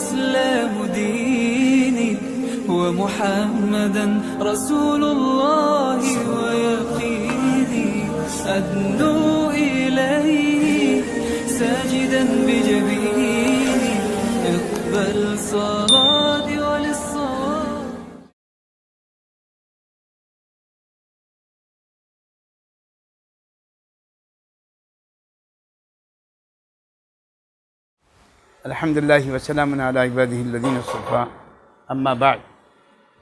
والإسلام ديني ومحمدا رسول الله ويقيني أدنو إليه ساجدا بجبيني اقبل صلاتي وللصلاة. الحمد لله وسلام على عباده الذين اصطفى اما بعد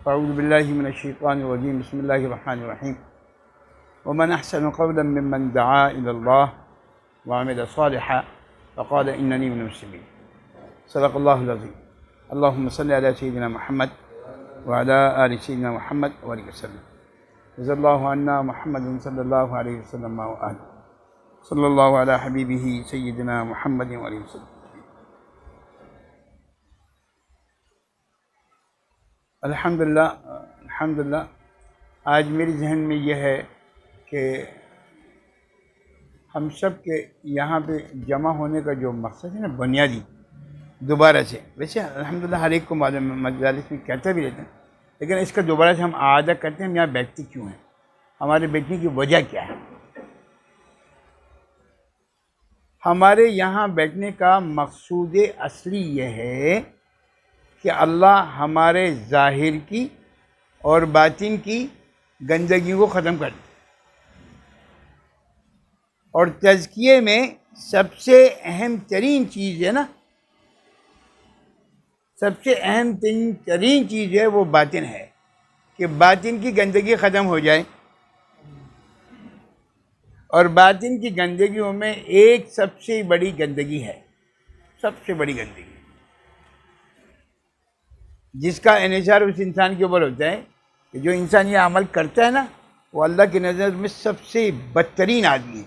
فاعوذ بالله من الشيطان الرجيم بسم الله الرحمن الرحيم ومن احسن قولا ممن دعا الى الله وعمل صالحا فقال انني من المسلمين. صدق الله العظيم. اللهم صل على سيدنا محمد وعلى ال سيدنا محمد وعليه وسلم. جزا الله عنا محمد صلى الله عليه وسلم وآله صلى الله على حبيبه سيدنا محمد وعليه وسلم. الحمدللہ آج میری ذہن میں یہ ہے کہ ہم سب کے یہاں پہ جمع ہونے کا جو مقصد ہے نا بنیادی دوبارہ سے، ویسے الحمدللہ ہر ایک کو مجالس میں کہتا بھی رہتے ہیں، لیکن اس کا دوبارہ سے ہم اعادہ کرتے ہیں ہم یہاں بیٹھتے کیوں ہیں، ہمارے بیٹھنے کی وجہ کیا ہے. ہمارے یہاں بیٹھنے کا مقصود اصلی یہ ہے کہ اللہ ہمارے ظاہر کی اور باطن کی گندگی کو ختم کر دے. اور تزکیے میں سب سے اہم ترین چیز ہے نا، سب سے اہم ترین چیز ہے وہ باطن ہے، کہ باطن کی گندگی ختم ہو جائے. اور باطن کی گندگیوں میں ایک سب سے بڑی گندگی ہے، سب سے بڑی گندگی جس کا انحصار اس انسان کے اوپر ہوتا ہے کہ جو انسان یہ عمل کرتا ہے نا وہ اللہ کی نظر میں سب سے بدترین آدمی ہے.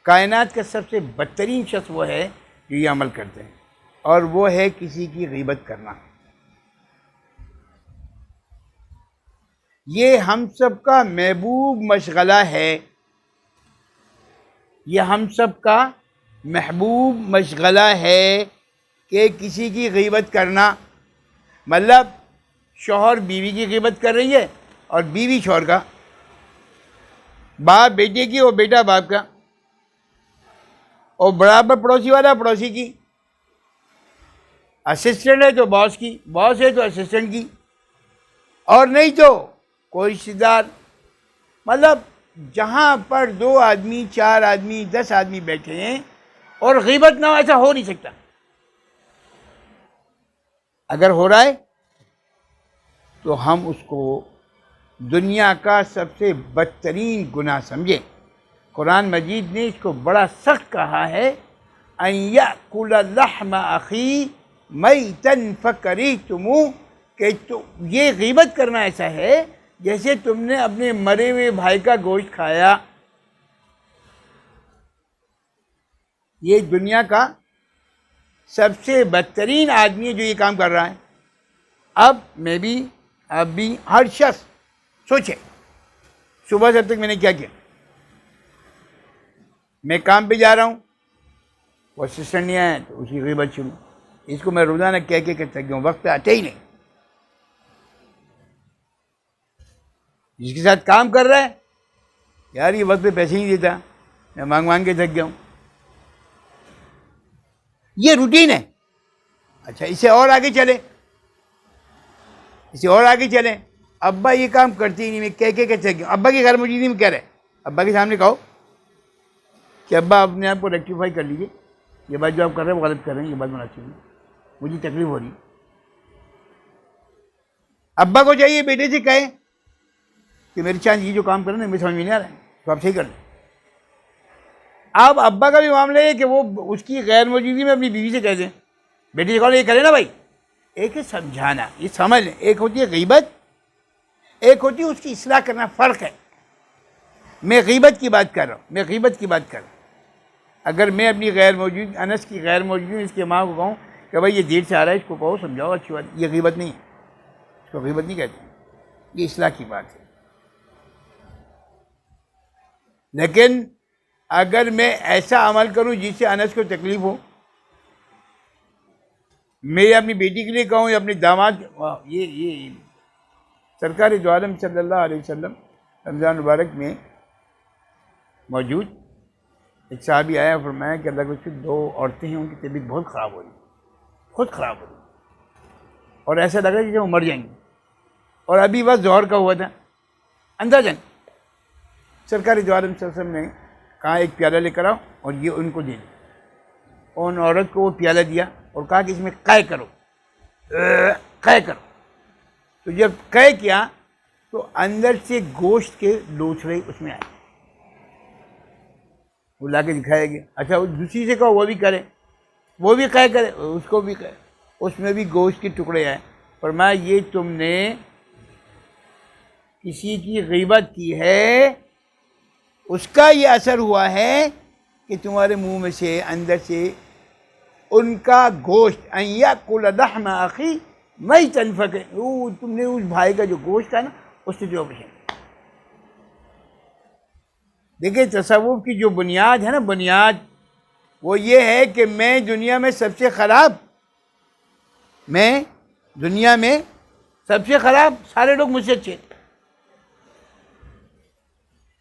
کائنات کا سب سے بدترین شخص وہ ہے جو یہ عمل کرتے ہیں، اور وہ ہے کسی کی غیبت کرنا. یہ ہم سب کا محبوب مشغلہ ہے، یہ ہم سب کا محبوب مشغلہ ہے کہ کسی کی غیبت کرنا. مطلب شوہر بیوی کی غیبت کر رہی ہے اور بیوی شوہر کا، باپ بیٹے کی اور بیٹا باپ کا، اور برابر پڑوسی والا پڑوسی کی، اسسٹنٹ ہے تو باس کی، باس ہے تو اسسٹنٹ کی، اور نہیں تو کوئی رشتہ دار. مطلب جہاں پر 2 آدمی 4 آدمی 10 آدمی بیٹھے ہیں اور غیبت نہ ہو، ایسا ہو نہیں سکتا. اگر ہو رہا ہے تو ہم اس کو دنیا کا سب سے بدترین گناہ سمجھیں. قرآن مجید نے اس کو بڑا سخت کہا ہے، ان یأکل لحم اخی میتا فکرہتموہ، کہ یہ غیبت کرنا ایسا ہے جیسے تم نے اپنے مرے ہوئے بھائی کا گوشت کھایا. یہ دنیا کا سب سے بدترین آدمی ہے جو یہ کام کر رہا ہے. اب میں بھی، اب بھی، ہر شخص سوچے صبح سے اب تک میں نے کیا کیا. میں کام پہ جا رہا ہوں، وہ اسسٹنٹ نہیں آیا تو اس کی غیبت شروع. اس کو میں روزانہ کہہ کے تھک گیا ہوں، وقت پہ آتے ہی نہیں. جس کے ساتھ کام کر رہا ہے یار یہ وقت پہ پیسے نہیں دیتا، میں مانگ مانگ کے تھک گیا ہوں. یہ روٹین ہے. اچھا اسے اور آگے چلے، اسے اور آگے چلیں. ابا یہ کام کرتے ہی نہیں، میں کہہ کے تھک گیا. ابا کی غیر موجودگی میں کہہ رہے، ابا کے سامنے کہو کہ ابا اپنے آپ کو ریکٹیفائی کر لیجیے، یہ بات جو آپ کر رہے ہیں وہ غلط کر رہے ہیں، یہ بات مناسب نہیں، مجھے تکلیف ہو رہی ہے. ابا کو چاہیے بیٹے سے کہیں کہ میری چاند یہ جو کام کر رہے ہیں مجھے سمجھ میں نہیں آ رہا ہے، تو آپ صحیح کر لیں. اب ابا کا بھی معاملہ ہے کہ وہ اس کی غیر موجودگی میں اپنی بیوی سے کہہ دیں، بیٹے سے کہو یہ کرے نا بھائی. ایک ہے سمجھانا، یہ سمجھ لیں، ایک ہوتی ہے غیبت، ایک ہوتی ہے اس کی اصلاح کرنا. فرق ہے. میں غیبت کی بات کر رہا ہوں، میں غیبت کی بات کر رہا ہوں. اگر میں اپنی غیر موجود انس کی غیر موجودگی اس کے ماں کو کہوں کہ بھائی یہ دیر سے آ رہا ہے، اس کو کہو سمجھاؤ اچھی بات، یہ غیبت نہیں ہے، اس کو غیبت نہیں کہتے، یہ اصلاح کی بات ہے. لیکن اگر میں ایسا عمل کروں جس سے انس کو تکلیف ہو، میں اپنی بیٹی کے لیے کہوں یا اپنے داماد، یہ سرکار دو عالم صلی اللہ علیہ وسلم رمضان مبارک میں موجود ایک صحابی آیا، فرمایا کہ اللہ کے رسول، 2 عورتیں ہیں، ان کی طبیعت بہت خراب ہو رہی ہے، خود خراب ہو رہی ہے، اور ایسا لگ رہا ہے کہ وہ مر جائیں گی، اور ابھی وقت ظہر کا ہوا تھا اندازاً۔ سرکار دو عالم صلی اللہ علیہ وسلم نے کہا ایک پیالہ لے کر آؤ اور یہ ان کو دے دو، ان عورت کو وہ پیالہ دیا اور کہا کہ اس میں قے کرو، قے کرو۔ تو جب قے کیا تو اندر سے گوشت کے لوچڑے اس میں آئے، وہ لا کے دکھایا گیا۔ اچھا دوسری سے کہو وہ بھی کرے، وہ بھی قے کرے، اس کو بھی قے، اس میں بھی گوشت کے ٹکڑے آئے۔ فرمایا یہ تم نے کسی کی غیبت کی ہے، اس کا یہ اثر ہوا ہے کہ تمہارے منہ میں سے اندر سے ان کا گوشت، ان یاکل لحم اخی میتا تم نے اس بھائی کا جو گوشت ہے نا اس سے جو بچے۔ دیکھیں تصوف کی جو بنیاد ہے نا، بنیاد وہ یہ ہے کہ میں دنیا میں سب سے خراب، میں دنیا میں سب سے خراب، سارے لوگ مجھ سے اچھے۔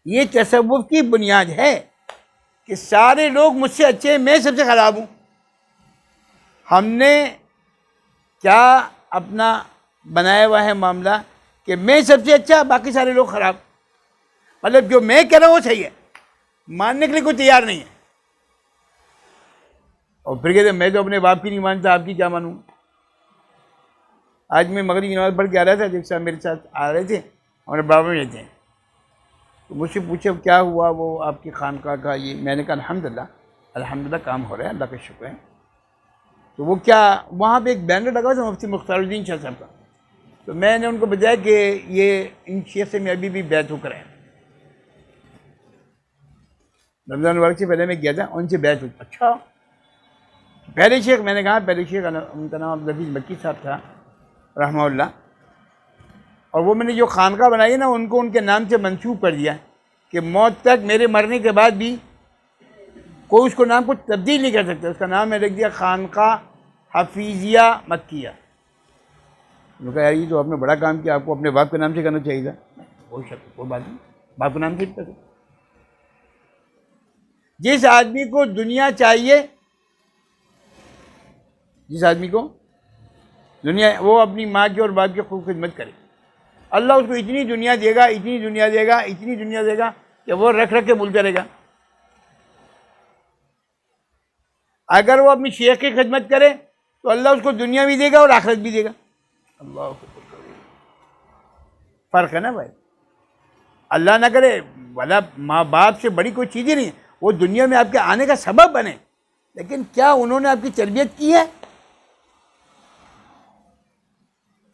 یہ تصوف کی بنیاد ہے کہ سارے لوگ مجھ سے اچھے ہیں، میں سب سے خراب ہوں۔ ہم نے کیا اپنا بنایا ہوا ہے معاملہ کہ میں سب سے اچھا، باقی سارے لوگ خراب، مطلب جو میں کہہ رہا ہوں وہ صحیح ہے، ماننے کے لیے کوئی تیار نہیں ہے، اور پھر کہتے ہیں میں تو اپنے باپ کی نہیں مانتا، آپ کی کیا مانوں۔ آج میں مغرب کی نماز پڑھ کے آ رہا تھا، ایک صاحب میرے ساتھ آ رہے تھے، ہمارے بابا میں رہتے ہیں، تو مجھ سے پوچھا کیا ہوا وہ آپ کی خانقاہ کا، یہ میں نے کہا الحمدللہ کام ہو رہا ہے، اللہ کا شکر ہے۔ تو وہ کیا وہاں پہ ایک بینر لگا تھا مفتی مختار الدین شاہ صاحب کا، تو میں نے ان کو بتایا کہ یہ ان شیخ سے میں ابھی بھی بیعت ہو کر آیا، رمضان مبارک سے پہلے میں گیا تھا، ان سے بیعت ہو۔ اچھا پہلے شیخ، میں نے کہا پہلے شیخ ان کا نام عبدالحفیظ مکی صاحب تھا رحمہ اللہ، اور وہ میں نے جو خانقاہ بنائی ہے نا ان کو ان کے نام سے منسوب کر دیا کہ موت تک میرے مرنے کے بعد بھی کوئی اس کو نام کو تبدیل نہیں کر سکتا، اس کا نام میں لکھ دیا خانقاہ حفیظیہ مکیہ۔ انہوں نے کہا یار یہ تو آپ نے بڑا کام کیا، آپ کو اپنے باپ کے نام سے کرنا چاہیے تھا۔ کوئی بات نہیں، باپ کے نام سے کرتا۔ جس آدمی کو دنیا چاہیے، جس آدمی کو دنیا، وہ اپنی ماں کی اور باپ کی خوب خدمت کرے، اللہ اس کو اتنی دنیا دے گا، اتنی دنیا دے گا، اتنی دنیا دے گا کہ وہ رکھ رکھ کے بھول کرے گا۔ اگر وہ اپنی شیخ کی خدمت کرے تو اللہ اس کو دنیا بھی دے گا اور آخرت بھی دے گا۔ اللہ فرق ہے نا بھائی، اللہ نہ کرے والا ماں باپ سے بڑی کوئی چیز ہی نہیں ہے، وہ دنیا میں آپ کے آنے کا سبب بنے، لیکن کیا انہوں نے آپ کی تربیت کی ہے؟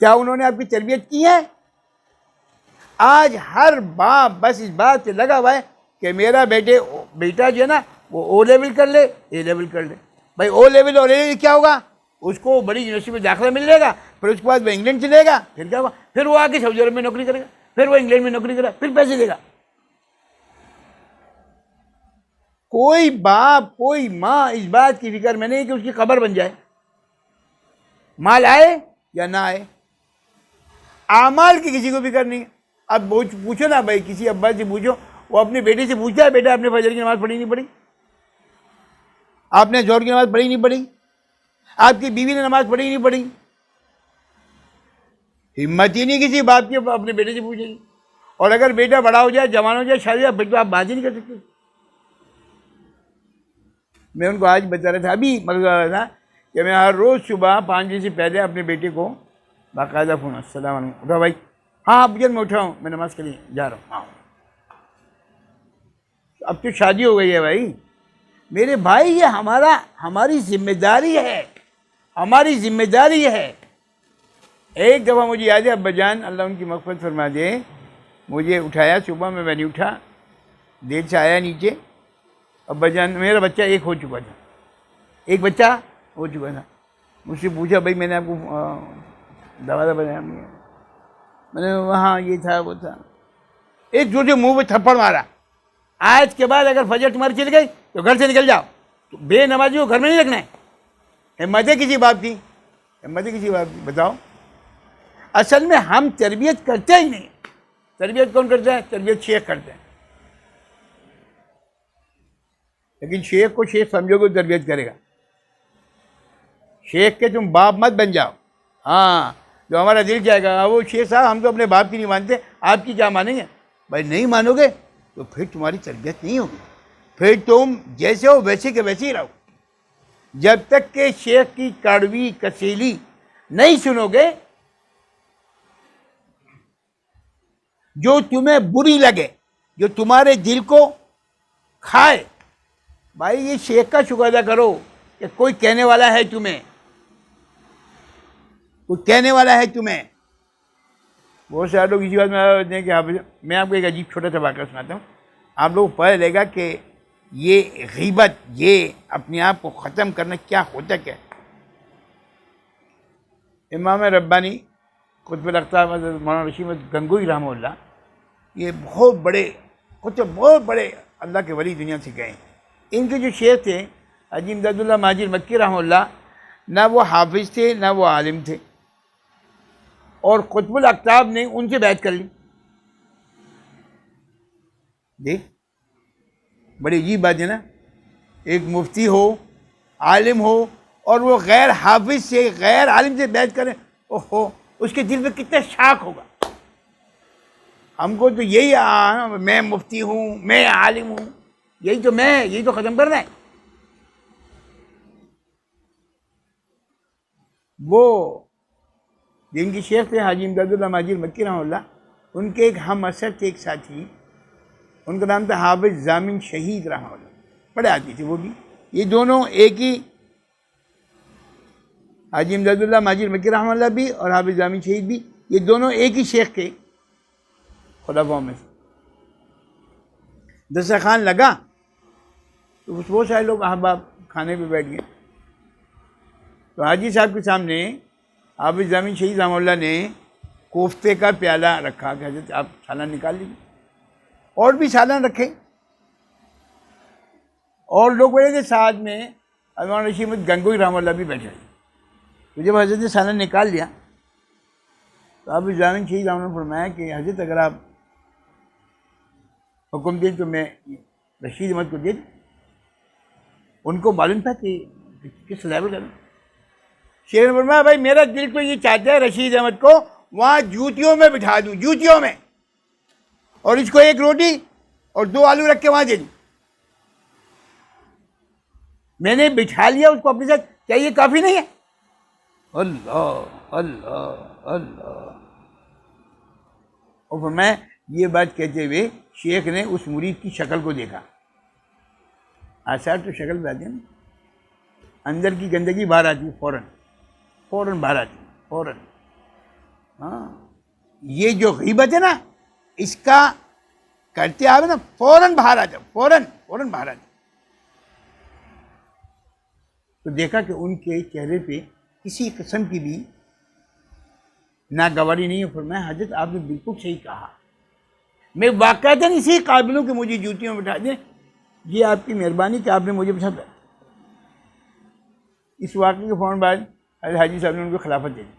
کیا انہوں نے آپ کی تربیت کی ہے؟ آج ہر باپ بس اس بات سے لگا ہوا ہے کہ میرا بیٹا جو ہے نا وہ او لیول کر لے، اے لیول کر لے۔ بھائی او لیول اور اے لیول کیا ہوگا؟ اس کو بڑی یونیورسٹی میں داخلہ مل جائے گا، پھر اس کے بعد وہ انگلینڈ چلے گا، پھر کیا ہوگا؟ پھر وہ آ کے سعودی عرب میں نوکری کرے گا، پھر وہ انگلینڈ میں نوکری کرے گا، پھر پیسے دے گا۔ کوئی باپ کوئی ماں اس بات کی فکر میں نہیں کہ اس کی قبر بن جائے، مال آئے یا نہ آئے، اعمال کی کسی کو فکر نہیں ہے۔ اب پوچھو نا بھائی، کسی ابا سے پوچھو، وہ اپنے بیٹے سے پوچھتا ہے بیٹا آپ نے فجر کی نماز پڑھی نہیں پڑھی، آپ نے ظہر کی نماز پڑھی نہیں پڑھی، آپ کی بیوی نے نماز پڑھی نہیں پڑھی؟ ہمت ہی نہیں کسی باپ کی اپنے بیٹے سے پوچھے گی۔ اور اگر بیٹا بڑا ہو جائے، جوان ہو جائے، شادی پھر تو آپ بات ہی نہیں کر سکتے۔ میں ان کو آج بتا رہا تھا، ابھی مطلب تھا کہ میں ہر روز صبح 5 بجے سے پہلے اپنے بیٹے کو باقاعدہ فون، السلام علیکم، اٹھا بھائی، ہاں اب میں اٹھا ہوں، میں نماز کے لیے جا رہا ہوں۔ ہاں اب تو شادی ہو گئی ہے بھائی میرے بھائی، یہ ہماری ذمہ داری ہے، ہماری ذمہ داری ہے۔ ایک دفعہ مجھے یاد ہے، ابا جان اللہ ان کی مغفرت فرما دے، مجھے اٹھایا صبح میں نہیں اٹھا، دیر سے آیا نیچے، ابا جان میرا بچہ ایک ہو چکا تھا، ایک بچہ ہو چکا تھا، مجھ سے پوچھا بھائی میں نے آپ کو دوا بنایا، میں نے وہاں یہ تھا وہ تھا، ایک دوسرے منہ پہ تھپڑ مارا، آج کے بعد اگر فجر تمہاری چل گئی تو گھر سے نکل جاؤ، تو بے نمازی کو گھر میں نہیں رکھنا ہے۔ ہمت ہے کسی باپ کی، ہمت ہے کسی بات کی؟ بتاؤ. اصل میں ہم تربیت کرتے ہی نہیں. تربیت کون کرتا ہے؟ تربیت شیخ کرتے ہیں. لیکن شیخ کو شیخ سمجھو گے تربیت کرے گا. شیخ کے تم باپ مت بن جاؤ. ہاں جو ہمارا دل جائے گا وہ شیخ صاحب ہم تو اپنے باپ کی نہیں مانتے, آپ کی کیا مانیں گے؟ بھائی نہیں مانو گے تو پھر تمہاری تربیت نہیں ہوگی. پھر تم جیسے ہو ویسے کے ویسے ہی رہو. جب تک کہ شیخ کی کڑوی کسیلی نہیں سنو گے, جو تمہیں بری لگے, جو تمہارے دل کو کھائے, بھائی یہ شیخ کا شکر ادا کرو کہ کوئی کہنے والا ہے تمہیں, کوئی کہنے والا ہے تمہیں. بہت سارے لوگ اسی بات میں ہوتے ہیں کہ میں آپ کو ایک عجیب چھوٹا سا واقعہ سناتا ہوں, آپ لوگ کو پتہ لگے گا کہ یہ غیبت, یہ اپنے آپ کو ختم کرنا کیا ہوتا کیا. امام ربانی قطب الاقطاب حضرت مولانا رشید احمد گنگوئی رحمہ اللہ, یہ بہت بڑے اللہ کے ولی دنیا سے گئے. ان کے جو شیخ تھے حاجی امداد اللہ مہاجر مکی رحمہ اللہ, نہ وہ حافظ تھے نہ وہ عالم تھے, اور قطب الاقطاب نے ان سے بیعت کر لی. دیکھ بڑی عجیب بات ہے نا, ایک مفتی ہو, عالم ہو, اور وہ غیر حافظ سے, غیر عالم سے بیعت کریں, اوہو اس کے دل میں کتنا شاک ہوگا. ہم کو تو یہی میں مفتی ہوں, میں عالم ہوں, یہی تو ختم کرنا ہے. وہ جن کی شیخ تھے حاجی امداد اللہ مہاجر مکی رحمہ اللہ, ان کے ایک ہم اثر تھے, ایک ساتھی, ان کا نام تھا حافظ ضامن شہید رحمہ اللہ, بڑے آدمی تھے وہ بھی. یہ دونوں ایک ہی, حاجی امداد اللہ مہاجر مکی رحمہ اللہ بھی اور حافظ ضامن شہید بھی, یہ دونوں ایک ہی شیخ کے خلفاؤں میں سے. دسترخوان لگا تو بہت سارے لوگ احباب کھانے پہ بیٹھ گئے, تو حاجی صاحب کے سامنے حافظ ضامن شہید رحمہ اللہ نے کوفتے کا پیالہ رکھا کہ حضرت آپ سالن نکال لیجیے, اور بھی سالن رکھے, اور لوگ بیٹھے تھے ساتھ میں. مولانا رشید احمد گنگوئی رحمہ اللہ بھی بیٹھے. تو جب حضرت نے سالن نکال لیا تو حافظ ضامن شہید رحمہ اللہ نے فرمایا کہ حضرت اگر آپ حکم دیں تو میں رشید احمد کو دے دوں. ان کو معلوم تھا کہ کس لیول کا. شیخ نے فرمایا بھائی میرا دل تو یہ چاہتا ہے رشید احمد کو وہاں جوتیوں میں بٹھا دوں, جوتیوں میں, اور اس کو ایک روٹی اور 2 آلو رکھ کے وہاں دے دوں. میں نے بٹھا لیا اس کو اپنے ساتھ, کیا یہ کافی نہیں ہے؟ اللہ اللہ اللہ. اور فرمایا یہ بات کہتے ہوئے شیخ نے اس مرید کی شکل کو دیکھا. آثار تو شکل پہ آتی ہے نا, اندر کی گندگی باہر آتی ہے فوراً باہر آتی ہے فوراً. ہاں یہ جو غیبت ہے نا, اس کا کرتے آئے نا فوراً باہر آ جاؤ, فوراً باہر آ جاؤ. تو دیکھا کہ ان کے چہرے پہ کسی قسم کی بھی ناگواری نہیں ہے. فرمایا حضرت آپ نے بالکل صحیح کہا, میں واقعتاً اسی قابل ہوں کہ مجھے جوتیوں میں بٹھا دیں, یہ آپ کی مہربانی کہ آپ نے مجھے بٹھا دیا. اس واقعے کے فوراً بعد حاجی صاحب نے ان کو خلافت دے دی.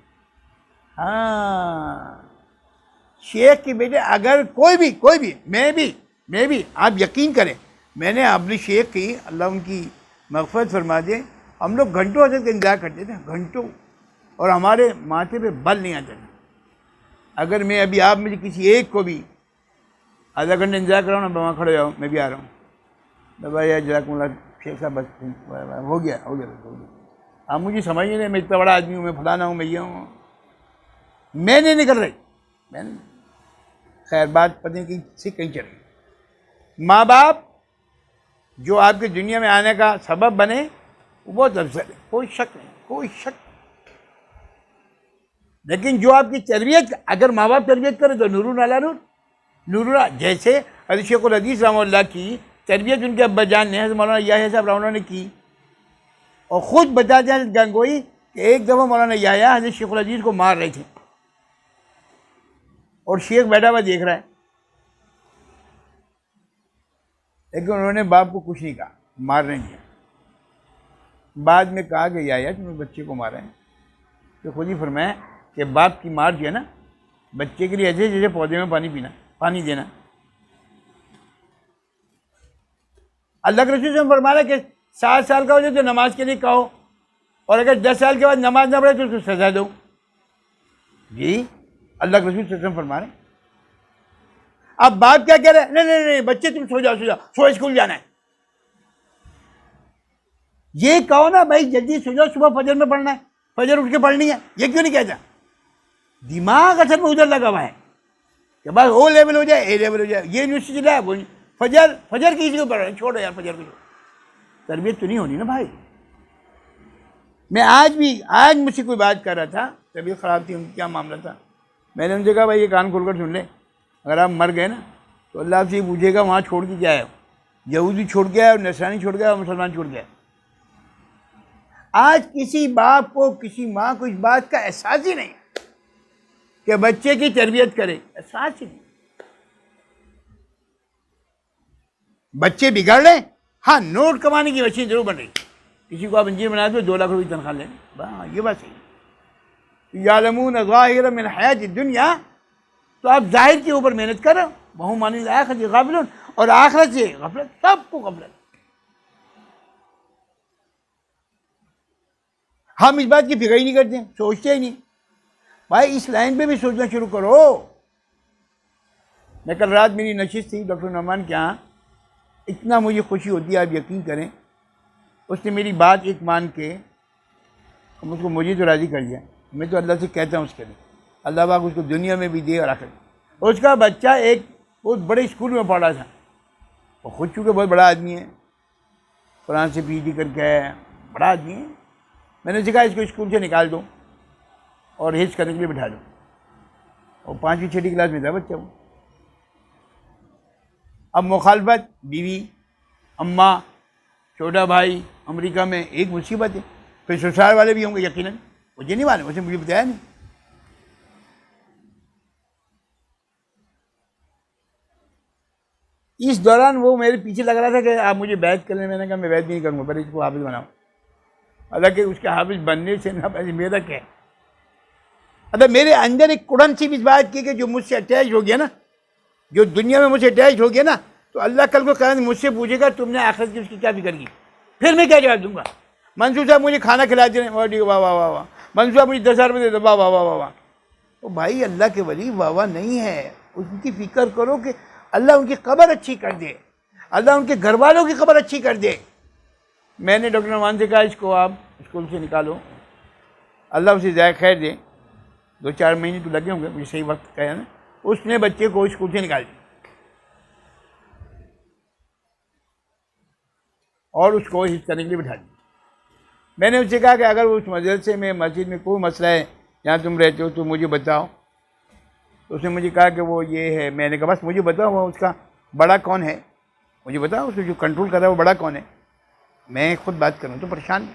ہاں شیخ کے بیٹے اگر کوئی بھی میں بھی آپ یقین کریں, میں نے اپنے شیخ کی, اللہ ان کی مغفرت فرما دے, ہم لوگ گھنٹوں حضرت کا انتظار کرتے تھے, گھنٹوں, اور ہمارے ماتھے پہ بل نہیں آتا تھا. اگر میں ابھی آپ میں سے کسی ایک کو بھی آدھا گھنٹہ انتظار کراؤں نا, وہاں کھڑے جاؤ, میں بھی آ رہا ہوں, بھائی یار جزاکم اللہ شیخ صاحب بس ہو گیا. آپ مجھے سمجھ نہیں رہے, میں اتنا بڑا آدمی ہوں, میں فلانا ہوں, میں یہ ہوں, میں نہیں نکل رہی. میں خیر بات پتہ نہیں کہیں چل رہی. ماں باپ جو آپ کی دنیا میں آنے کا سبب بنے وہ بہت افضل ہے, کوئی شک نہیں. لیکن جو آپ کی تربیت, اگر ماں باپ تربیت کرے تو نور علی نور, جیسے حضرت شیخ الحدیث رحمہ اللہ کی تربیت ان کے ابا جان نے حضرت مولانا یحییٰ صاحب رحمہ اللہ نے کی, اور خود بتاتے ہیں حضرت گنگوئی کہ ایک دفعہ مولانا یحییٰ حضرت شیخ الحدیث کو مار رہے تھے, اور شیخ بیٹھا ہوا دیکھ رہا ہے, لیکن انہوں نے باپ کو کچھ نہیں کہا, مار نہیں دیا. بعد میں کہا کہ یحییٰ تم نے بچے کو مارا ہے, تو خود ہی فرمایا کہ باپ کی مار جو ہے نا بچے کے لیے ایسے جیسے پودے میں پانی دینا. اللہ کے رسول سے فرما رہا ہے کہ 7 سال کا ہو جائے تو نماز کے لیے کہو, اور اگر 10 سال کے بعد نماز نہ پڑھے تو اس کو سزا دو. جی اللہ کے رسول صلی اللہ علیہ وسلم فرما رہے ہیں. اب باپ کیا کہہ رہے ہیں, نہیں بچے تم سو جاؤ اسکول جانا ہے. یہ کہو نا بھائی جلدی سو جاؤ, صبح فجر میں پڑھنا ہے, فجر اٹھ کے پڑھنی ہے. یہ کیوں نہیں کہتا؟ دماغ اصل میں ادھر لگا ہوا ہے کہ بس او لیول ہو جائے, اے لیول ہو جائے, یہ یونیورسٹی چلا ہے وہ فجر کسی کو پڑھ رہے ہیں, چھوڑو یار فجر کو. تربیت تو نہیں ہونی نا بھائی. میں آج مجھ سے کوئی بات کر رہا تھا, طبیعت خراب تھی, ان کی کیا معاملہ تھا. میں نے ان سے کہا بھائی یہ کان کھول کر سن لے, اگر آپ مر گئے نا تو اللہ آپ سے یہ پوچھے گا وہاں چھوڑ کے کیا ہے. یہودی چھوڑ گیا اور نصرانی چھوڑ گیا اور مسلمان چھوڑ گیا. آج کسی باپ کو کسی ماں کو اس بات کا احساس ہی نہیں کہ بچے کی تربیت کرے, احساس ہی نہیں. بچے بگڑ رہے, ہاں نوٹ کمانے کی مشین ضرور بن رہی. کسی کو آپ انجینئر بنا دو 2 لاکھ روپے تنخواہ لیں, ہاں یہ بات صحیح. یعلمون ظاہرا من الحیات الدنیا, تو آپ ظاہر کے اوپر محنت کرو. وہم عن الآخرۃ غافلون, اور آخرت سے غفلت, سب کو غفلت. ہم اس بات کی فکر ہی نہیں کرتے, سوچتے ہی نہیں. بھائی اس لائن پہ بھی سوچنا شروع کرو. میں کل رات میری نشست تھی ڈاکٹر نعمان کے یہاں, اتنا مجھے خوشی ہوتی ہے آپ یقین کریں. اس نے میری بات ایک مان کے مجھ کو مجھے تو راضی کر دیا. میں تو اللہ سے کہتا ہوں اس کے لیے اللہ پاک اس کو دنیا میں بھی دے اور آخرت. اس کا بچہ ایک بہت بڑے اسکول میں پڑھ رہا تھا, وہ خود چونکہ بہت بڑا آدمی ہے, قرآن سے PhD کر کے ہے, بڑا آدمی ہے. میں نے کہا اس کو اسکول سے نکال دو اور حفظ کرنے کے لیے بٹھا دو. اور 5ویں 6ٹھی کلاس میں تھا بچہ وہ. اب مخالفت, بیوی, اماں, چھوٹا بھائی امریکہ میں, ایک مصیبت ہے. پھر سسرال والے بھی ہوں گے یقیناً, مجھے نہیں معلوم, اسے مجھے بتایا نہیں. اس دوران وہ میرے پیچھے لگ رہا تھا کہ آپ مجھے بیعت کر لیں. میں نے کہا میں بیعت نہیں کروں گا, پہلے اس کو حافظ بناؤ. حالانکہ اس کے حافظ بننے سے نہ پہلے میرا کیا ہے. اگر میرے اندر ایک کڑن سی بھی اس بات کی کہ جو مجھ سے اٹیچ ہو گیا نا, جو دنیا میں مجھ سے اٹیچ ہو گیا نا, تو اللہ کل کو قیامت مجھ سے پوچھے گا تم نے آخرت کی اس کی کیا فکر کی. پھر میں کیا جواب دوں گا؟ منصور صاحب مجھے کھانا کھلا دیں, واہ واہ واہ واہ. منصور صاحب مجھے 10,000 روپئے دے دو, واہ واہ واہ واہ واہ. وہ بھائی اللہ کے ولی واہ واہ نہیں ہے. ان کی فکر کرو کہ اللہ ان کی قبر اچھی کر دے, اللہ ان کے گھر والوں کی قبر اچھی کر دے. میں نے ڈاکٹر نعمان سے کہا اس کو آپ اسکول سے نکالو, اللہ اسے ذائقہ خیر دے. 2-4 مہینے تو لگے ہوں گے, مجھے صحیح وقت کہا نا. اس نے بچے کو اسکول سے نکال دیا اور اس کو حفظ کرنے کے لیے بٹھا دیا. میں نے اس سے کہا کہ اگر اس مدرسے میں مسجد میں کوئی مسئلہ ہے جہاں تم رہتے ہو تو مجھے بتاؤ. تو اس نے مجھے کہا کہ وہ یہ ہے. میں نے کہا بس مجھے بتاؤ وہ اس کا بڑا کون ہے, مجھے بتاؤ اس کو جو کنٹرول کر رہا ہے وہ بڑا کون ہے. میں خود بات کروں تو پریشان.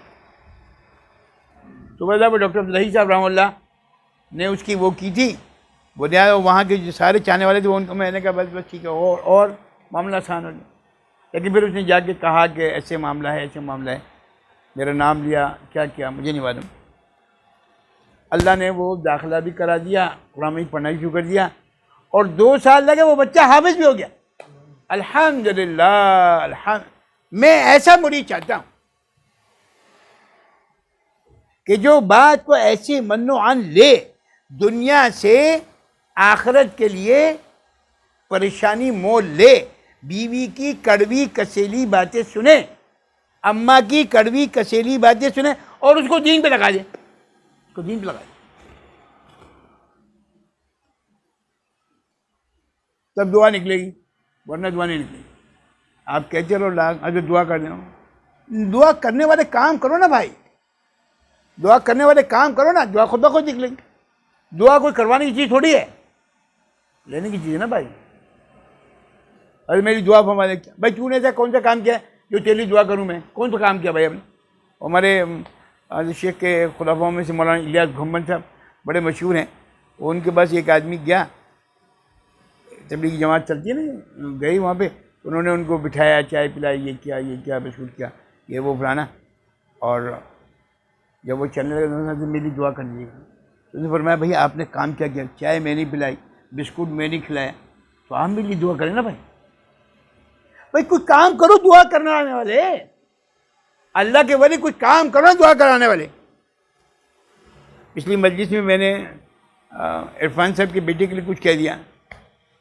تو بتا وہ ڈاکٹر عبدالحی صاحب رحمہ اللہ نے اس کی وہ کی تھی بنیاد, وہاں کے جو سارے چاہنے والے تھے ان کو میں نے کہا بس ٹھیک ہے, اور معاملہ آسان ہو گیا. لیکن پھر اس نے جا کے کہا کہ ایسے معاملہ ہے, ایسے معاملہ ہے. میرا نام لیا, کیا کیا مجھے نہیں معلوم. اللہ نے وہ داخلہ بھی کرا دیا, قرآن بھی پڑھنا بھی شروع کر دیا, اور 2 سال لگے وہ بچہ حافظ بھی ہو گیا. الحمدللہ میں ایسا مرید چاہتا ہوں کہ جو بات کو ایسی من و عن لے, دنیا سے آخرت کے لیے پریشانی مول لے, بیوی کی کڑوی کسیلی باتیں سنیں, اماں کی کڑوی کسیلی باتیں سنیں, اور اس کو دین پہ لگا دیں, اس کو دین پہ لگا دیں. تب دعا نکلے گی, ورنہ دعا نہیں نکلے گی. آپ کہتے رہو اگر دعا کر دیں, دعا کرنے والے کام کرو نا بھائی, دعا کرنے والے کام کرو نا, دعا خود بخود نکلے گی. دعا کوئی کروانے کی چیز تھوڑی ہے, لینے کی چیز ہے نا بھائی. ارے میری دعا فرما دے, بھائی تو نے ایسا کون سا کام کیا جو تیری دعا کروں میں؟ کون سا کام کیا بھائی ہم نے؟ ہمارے شیخ کے خلفاؤں میں سے مولانا الیاس گھمن صاحب بڑے مشہور ہیں. ان کے پاس ایک آدمی گیا, تبلیغی جماعت چلتی ہے نا, گئی وہاں پہ, انہوں نے ان کو بٹھایا, چائے پلائی, یہ کیا بسکٹ کیا, یہ وہ فلانا, اور جب وہ چلنے لگا تو میری دعا کر دیجیے گا. تو نے فرمایا بھائی آپ نے کام کیا کیا, چائے میں نہیں پلائی, بسکٹ میں نہیں کھلایا, تو آپ میرے لیے دعا کریں نا بھائی. بھائی کوئی کام کرو دعا کرنے آنے والے, اللہ کے ولی کچھ کام کرو دعا کرانے والے. پچھلی مجلس میں نے عرفان صاحب کے بیٹے کے لیے کچھ کہہ دیا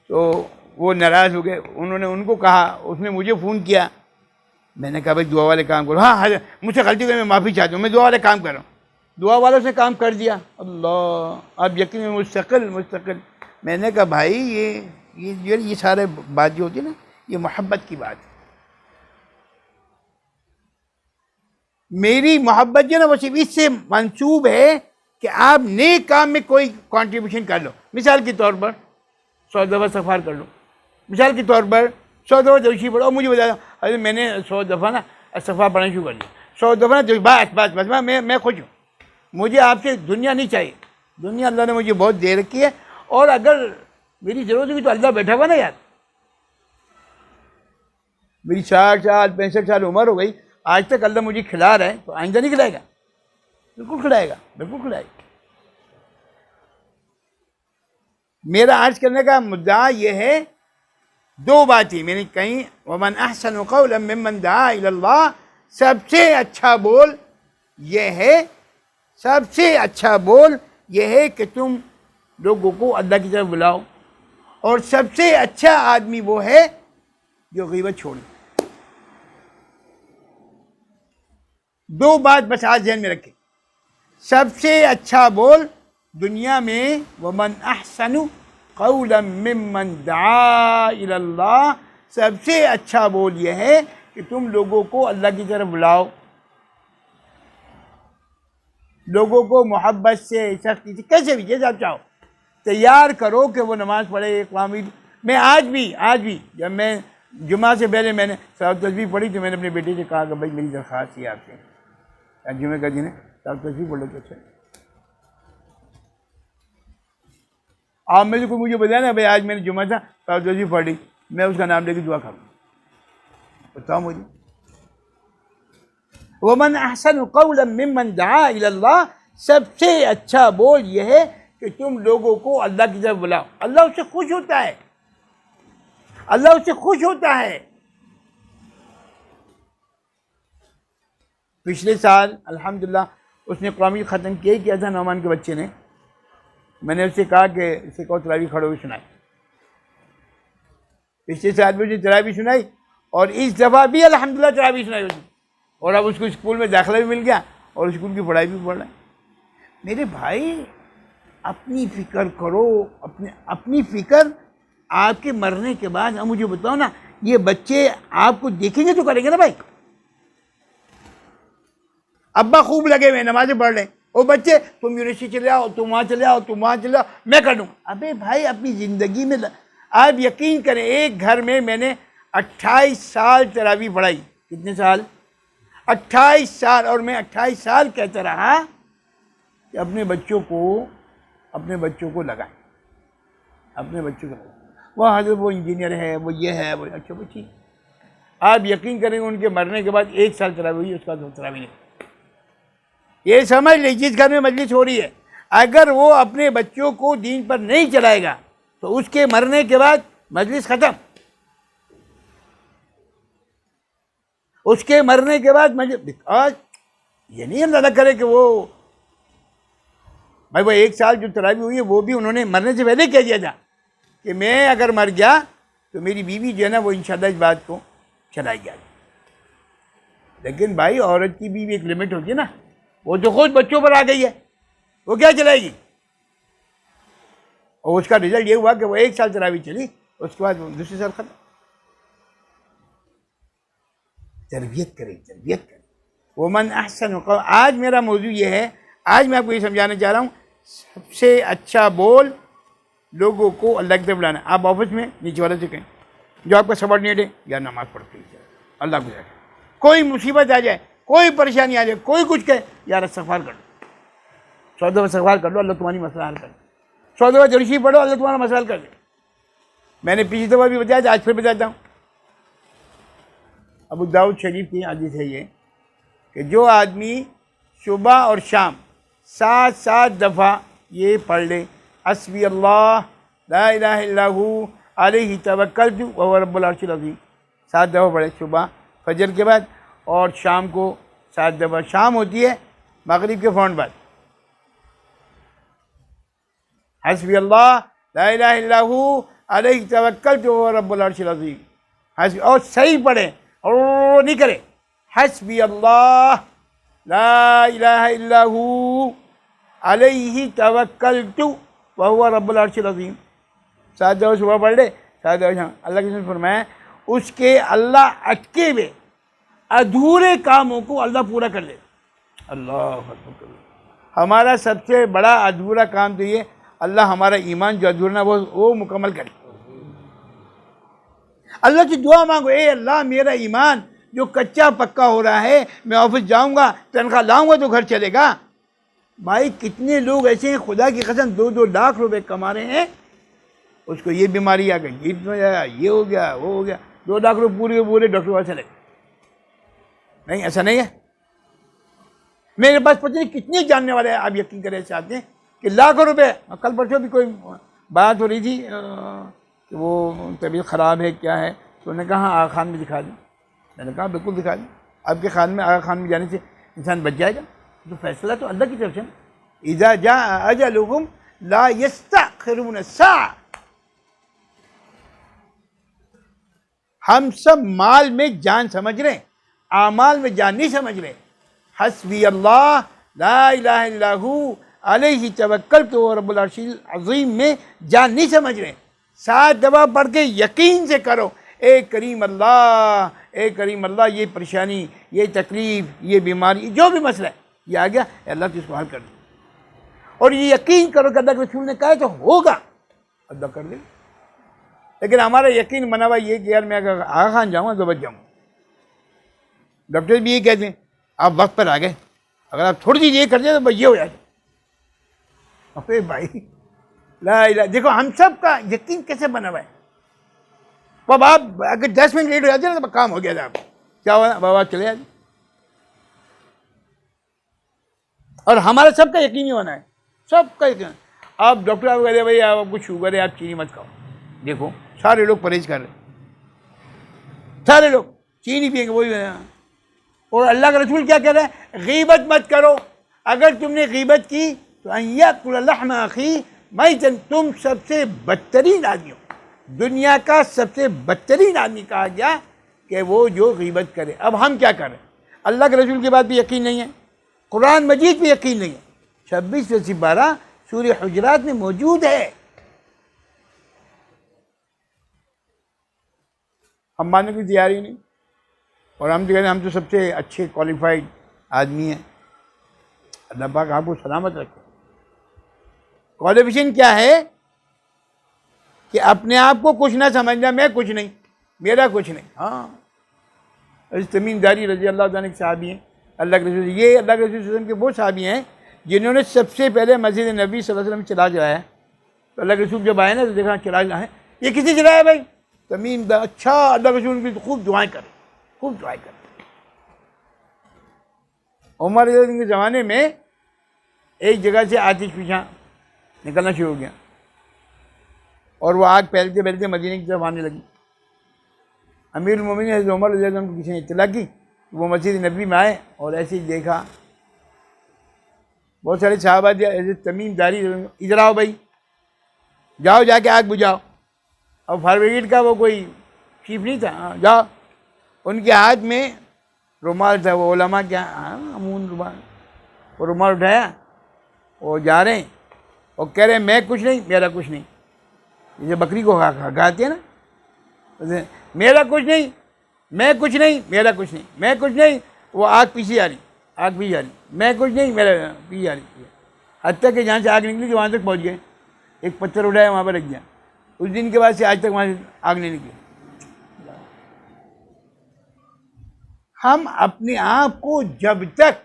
تو وہ ناراض ہو گئے. انہوں نے ان کو کہا, اس نے مجھے فون کیا, میں نے کہا بھائی دعا والے کام کرو. ہاں مجھ سے غلطی ہوئی, میں معافی چاہتا ہوں, میں دعا والے کام کر رہا ہوں. دعا والوں سے کام کر دیا. اللہ, اب یقین مستقل. میں نے کہا بھائی یہ سارے بات جو ہوتی ہے نا, یہ محبت کی بات ہے. میری محبت جو ہے نا وہ صرف اس سے منسوب ہے کہ آپ نیک کام میں کوئی کنٹریبیوشن کر لو. مثال کے طور پر 100 دفعہ استغفار کر لو, مثال کے طور پر 100 دفعہ درود پڑھو. مجھے بتا دو ارے میں نے 100 دفعہ نا استغفار پڑھنا شروع کر دیا, 100 دفعہ بس میں خوش ہوں. مجھے آپ سے دنیا نہیں چاہیے. دنیا اللہ نے مجھے بہت دے رکھی ہے, اور اگر میری ضرورت ہوگی تو اللہ بیٹھا ہوا نا یار. میری 60 سال 65 سال عمر ہو گئی, آج تک اللہ مجھے کھلا رہا ہے, تو آئندہ نہیں کھلائے گا؟ بالکل کھلائے گا, بالکل کھلائے گا. میرا عرض کرنے کا مدعا یہ ہے, دو باتیں میں نے کہیں, ومن احسن قولا ممن دعا الی اللہ, سب سے اچھا بول یہ ہے کہ تم لوگوں کو اللہ کی طرف بلاؤ, اور سب سے اچھا آدمی وہ ہے جو غیبت چھوڑے. دو بات بس آج ذہن میں رکھیں. سب سے اچھا بول دنیا میں, ومن احسن قولا ممن دعا الی اللہ, سب سے اچھا بول یہ ہے کہ تم لوگوں کو اللہ کی طرف بلاؤ, لوگوں کو محبت سے, سختی سے, کیسے بھی جیسے آپ چاہو تیار کرو کہ وہ نماز پڑھے. میں آج بھی جب میں جمعہ سے پہلے میں نے صلاۃ تسبیح پڑھی تو میں نے اپنے بیٹے سے کہا کہ بھائی میری درخواست ہے آپ سے, جمعے کا دن ہے, صلاۃ تسبیح پڑھ لو تو اچھا. آپ میں سے کوئی مجھے بتایا نا بھائی آج میں نے جمعہ تھا صلاۃ تسبیح پڑھی, میں اس کا نام لے کے دعا کروں, بتاؤ مجھے. ومن احسن قولا ممن دعا الی اللہ, سب سے اچھا بول یہ ہے کہ تم لوگوں کو اللہ کی طرف بلاؤ. اللہ اس سے خوش ہوتا ہے, اللہ اس سے خوش ہوتا ہے. پچھلے سال الحمدللہ اس نے قرآن ختم کیا تھا, نعمان کے بچے نے. میں نے اس سے کہا کہ اسے کو تراویح کھڑے ہوئے سنائی. پچھلے سال بھی اسے تراویح سنائی, اور اس دفعہ بھی الحمدللہ تراویح سنائی ہوتی, اور اب اس کو اسکول میں داخلہ بھی مل گیا اور اسکول کی پڑھائی بھی پڑھ رہا ہے. میرے بھائی اپنی فکر کرو, اپنی فکر. آپ کے مرنے کے بعد اب مجھے بتاؤ نا, یہ بچے آپ کو دیکھیں گے تو کریں گے نا بھائی. ابا خوب لگے ہوئے نمازیں پڑھ رہے ہیں, وہ بچے تم یونیورسٹی چلے آؤ, تم وہاں چلے آؤ, تم وہاں چلے آؤ, میں کر دوں. ابے بھائی اپنی زندگی میں آپ یقین کریں, ایک گھر میں نے 28 سال تراویح پڑھائی. کتنے سال؟ 28 سال. اور میں 28 سال کہتا رہا کہ اپنے بچوں کو لگائیں, اپنے بچوں کو لگائیں. وہ حضرت وہ انجینئر ہے, وہ یہ ہے, وہ اچھا وہ ٹھیک. آپ یقین کریں گے ان کے مرنے کے بعد 1 سال تراویح ہوئی, اس کا تراویح نہیں. یہ سمجھ لیں جس گھر میں مجلس ہو رہی ہے, اگر وہ اپنے بچوں کو دین پر نہیں چلائے گا تو اس کے مرنے کے بعد مجلس ختم. اس کے مرنے کے بعد مجلس, آج یہ نہیں اندازہ کرے کہ وہ بھائی وہ 1 سال جو تراویح ہوئی ہے وہ بھی انہوں نے مرنے سے پہلے کہہ دیا تھا کہ میں اگر مر گیا تو میری بیوی جو ہے نا وہ انشاءاللہ اس بات کو چلائے گی. لیکن بھائی عورت کی بھی ایک لمٹ ہوتی ہے نا, وہ جو خود بچوں پر آ گئی ہے وہ کیا چلائے گی. اور اس کا رزلٹ یہ ہوا کہ وہ 1 سال تراویح چلی, اس کے بعد دوسرے سال ختم. تربیت کریں. ومن احسن قول. آج میرا موضوع یہ ہے, آج میں آپ کو یہ سمجھانا چاہ رہا ہوں, سب سے اچھا بول لوگوں کو اللہ کی طرف بلانا. آپ آفس میں نیچے والے سے کہیں جو آپ کا سبارڈینیٹ ہے, یا نماز پڑھتے ہیں اللہ کو جائے, کوئی مصیبت آ جائے, کوئی پریشانی آ جائے, کوئی کچھ کہے, یار استغفار کر لو, 100 دفعہ استغفار کر لو, اللہ تمہاری مسئلہ حل کر دے. 100 دفعہ درود شریف پڑھو, اللہ تمہارا مسئلہ حل کر دے. میں نے پچھلی دفعہ بھی بتایا تھا, آج پھر بتاتا ہوں. ابو داؤد شریف کی حدیث ہے یہ کہ جو آدمی صبح اور شام 7 دفعہ یہ پڑھ لے، حسبی اللہ لا الہ الا ہو علیہ توکلت وہو رب العرش العظیم، 7 دفعہ پڑھے صبح فجر کے بعد، اور شام کو 7 دفعہ، شام ہوتی ہے مغرب کے فوراً بعد، حسبی اللہ لا الہ الا ہو علیہ توکلت وہو رب العرش العظیم، اور صحیح پڑھیں اور نہیں کرے، حسبی اللہ لا الہ الا ہو علیہ توکلت وہو رب العرش العظیم، 7 دفعہ صبح پڑھ لے، 7 دفعہ شام۔ اللہ کے رسول نے فرمایا اس کے اللہ اٹکے ہوئے ادھورے کاموں کو اللہ پورا کر لے۔ اللہ اکبر۔ ہمارا سب سے بڑا ادھورا کام تو یہ اللہ ہمارا ایمان جو ادھورا وہ مکمل کرے۔ اللہ سے دعا مانگو، اے اللہ میرا ایمان جو کچا پکا ہو رہا ہے، میں آفس جاؤں گا تنخواہ لاؤں گا تو گھر چلے گا۔ بھائی کتنے لوگ ایسے ہیں خدا کی قسم 2-2 لاکھ روپے کما رہے ہیں، اس کو یہ بیماری آ گئی، یہ ہو گیا وہ ہو گیا، 2 لاکھ روپے پورے پورے ڈاکٹر پاس چلے گئے۔ نہیں، ایسا نہیں ہے۔ میرے پاس پتہ نہیں کتنے جاننے والے ہیں، آپ یقین کریں چاہتے ہیں کہ لاکھوں روپے۔ کل پرسوں بھی کوئی بات ہو رہی تھی کہ وہ طبیعت خراب ہے کیا ہے، تو انہوں نے کہا آغا خان میں دکھا دیں۔ میں نے کہا بالکل دکھا دیں، آپ کے خان میں آغا خان میں جانے سے انسان بچ جائے گا، تو فیصلہ تو اللہ کی طرف سے۔ اذا جاء اجلهم لا يستأخرون ساعة۔ ہم سب مال میں جان سمجھ رہے ہیں، اعمال میں جان نہیں سمجھ رہے۔ حسبی اللہ لا الہ الا ہو علیہ توکلت وہو رب العرش العظیم میں جان نہیں سمجھ رہے۔ 7 دفعہ پڑھ کے یقین سے کرو، اے کریم اللہ، اے کریم اللہ، یہ پریشانی، یہ تکلیف، یہ بیماری، جو بھی مسئلہ ہے یہ آ گیا، اللہ تو اس کو حل کر دے، اور یہ یقین کرو کہ اللہ کے رسول نے کہا ہے تو ہوگا، اللہ کر دے۔ لیکن ہمارا یقین بنا ہوا یہ کہ یار میں اگر آغا خان جاؤں گا تو بچ جاؤں گا۔ ڈاکٹر بھی یہ کہتے ہیں آپ وقت پر آ گئے، اگر آپ تھوڑی سی یہ کر دیں تو بس یہ ہو جائے۔ ارے بھائی لا الہ، دیکھو ہم سب کا یقین کیسے بنا ہوا ہے۔ بابا آپ اگر 10 منٹ لیٹ ہو جاتے نا تو کام ہو گیا تھا، آپ کیا ہوا بابا چلے جاتے۔ اور ہمارا سب کا یقین ہی ہونا ہے، سب کا یقین۔ آپ ڈاکٹر آپ کہتے ہیں بھائی آپ کو شوگر ہے، آپ چینی مت کھاؤ، دیکھو سارے لوگ پرہیز کر رہے ہیں، سارے لوگ چینی پئیں گے وہی۔ اور اللہ کا رسول کیا کہہ رہا ہے؟ غیبت مت کرو، اگر تم نے غیبت کی تو ان یاکل لحم اخی میتا، تم سب سے بدترین آدمی ہو، دنیا کا سب سے بدترین آدمی کہا گیا کہ وہ جو غیبت کرے۔ اب ہم کیا کریں؟ اللہ کے رسول کی بات بھی یقین نہیں ہے، قرآن مجید پہ یقین نہیں ہے، 26-12 سورہ حجرات میں موجود ہے۔ ہم ماننے کی تیاری نہیں، اور ہم تو کہتے ہیں ہم تو سب سے اچھے کوالیفائڈ آدمی ہیں۔ اللہ پاک آپ کو سلامت رکھے۔ کوالیفیکیشن کیا ہے کہ اپنے آپ کو کچھ نہ سمجھنا، میں کچھ نہیں، میرا کچھ نہیں۔ ہاں، تمیم داری رضی اللہ تعالیٰ کے صحابی ہیں، اللہ کے رسول، یہ اللہ کے رسول صلی اللہ علیہ وسلم کے وہ صحابی ہیں جنہوں نے سب سے پہلے مسجد نبی صلی اللہ علیہ وسلم چراغ جلایا۔ تو اللہ کے رسول جب آئے نا تو دیکھا چراغ ہے، یہ کسی جلایا بھائی؟ تمیم دا۔ اچھا، اللہ کے رسول کی خوب دعائیں کرے، خوب دعائیں کرے۔ عمر رضی اللہ عنہ کے زمانے میں ایک جگہ سے آتش فشاں نکلنا شروع ہو گیا، اور وہ آگ پھیلتے پھیلتے مدینے کی طرف آنے لگی۔ امیر المومنین حضرت عمر رضی اللہ عنہ کو کسی نے اطلاع کی، وہ مسجد نبی میں آئے اور ایسے ہی دیکھا بہت سارے صحابہ حضرت تمیم داری، ادھر آؤ بھائی، جاؤ جا کے آگ بجھاؤ۔ اور فائر بریگیڈ کا وہ کوئی چیف نہیں تھا، جاؤ۔ ان کے ہاتھ میں رومال تھا، وہ علماء کیا امون رومال، وہ رومال اٹھایا، وہ جا رہے ہیں اور کہہ رہے ہیں میں کچھ نہیں، میرا کچھ نہیں، جیسے بکری کو کھاتے ہیں نا، میرا کچھ نہیں، میں کچھ نہیں، میرا کچھ نہیں، میں کچھ نہیں۔ وہ آگ پیچھے آ رہی، آگ پیچھے آ رہی، میں کچھ نہیں، میرا پیچھے آ رہی، حتیٰ کہ جہاں سے آگ نکلی تھی وہاں تک پہنچ گئے، ایک پتھر اٹھایا وہاں پہ رکھ دیا۔ اس دن کے بعد سے آج تک وہاں سے آگ نہیں نکلی۔ ہم اپنے آپ کو جب تک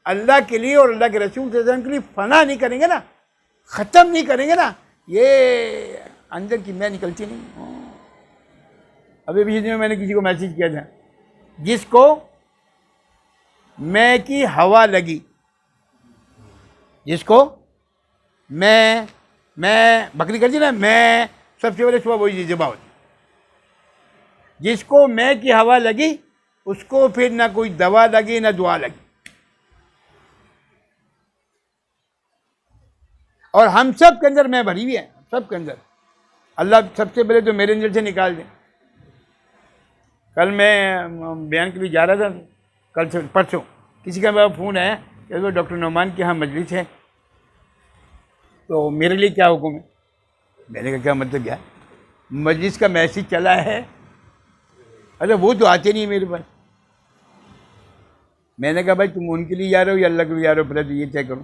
اللہ کے لیے اور اللہ کے رسول صلی اللہ علیہ وسلم کے لیے فنا نہیں کریں گے نا، ختم نہیں کریں گے نا، یہ اندر کی میں نکلتی نہیں۔ ابھی پچھلے دن میں نے کسی کو میسیج کیا تھا، جس کو میں کی ہوا لگی، جس کو میں بکری کرتی نا، میں سب سے پہلے صبح وہی ذبح ہوتی، جس کو میں کی ہوا لگی اس کو پھر نہ کوئی دوا لگی نہ دعا لگی. اور ہم سب کے اندر میں بھری ہوئی ہے، سب کے اندر. اللہ سب سے پہلے تو میرے اندر سے نکال دیں. کل میں بیان کے لیے جا رہا تھا، کل سے پرسوں کسی کا میرا فون ہے کہ وہ ڈاکٹر نعمان کے یہاں مجلس ہے، تو میرے لیے کیا حکم ہے؟ میں نے کہا کیا مطلب کیا؟ مجلس کا میسیج چلا ہے. ارے وہ تو آتے نہیں میرے پاس. میں نے کہا بھائی تم ان کے لیے جا رہے ہو یا اللہ کے لیے جا رہے ہو، پہلے تو یہ طے کرو.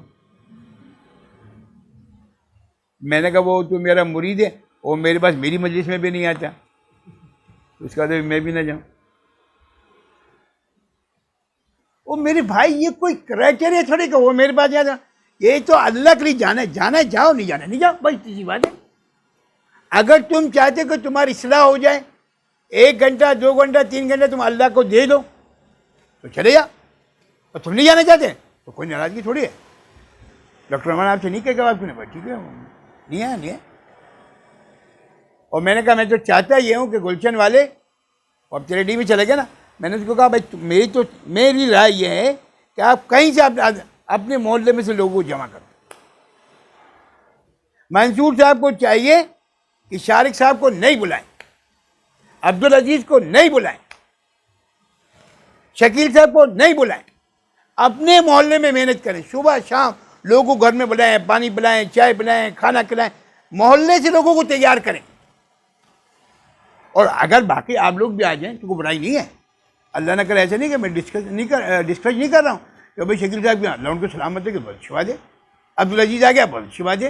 میں نے کہا وہ تو میرا مرید ہے، وہ میرے پاس میری مجلس میں بھی نہیں آتا، اس کا تو میں بھی نہ جاؤں. وہ میرے بھائی یہ کوئی کرائٹیریا تھوڑی کہ وہ میرے پاس جاتا. یہ تو اللہ کے لیے جانا ہے جاؤ، نہیں جانا نہیں جاؤ، بھائی تیسری بات ہے. اگر تم چاہتے کہ تمہاری اصلاح ہو جائے، 1 گھنٹہ 2 گھنٹہ 3 گھنٹہ تم اللہ کو دے دو تو چلے جا. اور تم نہیں جانا چاہتے تو کوئی ناراضگی تھوڑی ہے. ڈاکٹر رحمان آپ سے نہیں کہے گا، آپ کو ٹھیک ہے نہیں ہے. اور میں نے کہا میں تو چاہتا یہ ہوں کہ گلشن والے، اب تیرے ڈی میں چلے گئے نا، میں نے اس کو کہا بھائی میری رائے یہ ہے کہ آپ کہیں سے اپنے محلے میں سے لوگوں کو جمع کرو. منصور صاحب کو چاہیے کہ شارق صاحب کو نہیں بلائیں، عبدالعزیز کو نہیں بلائیں، شکیل صاحب کو نہیں بلائیں. اپنے محلے میں محنت کریں، صبح شام لوگوں کو گھر میں بلائیں، پانی پلائیں، چائے پلائیں، کھانا کھلائیں، محلے سے لوگوں کو تیار کریں. اور اگر باقی آپ لوگ بھی آ جائیں تو کوئی برائی نہیں ہے. اللہ نہ کرے ایسا نہیں کہ میں ڈسکریج نہیں کر رہا ہوں کہ بھائی شکیل صاحب اللہ ان کو سلامت ہے کہ بہت اچھی بات ہے، عبدالعزیز آ گیا بہت اچھی بات ہے،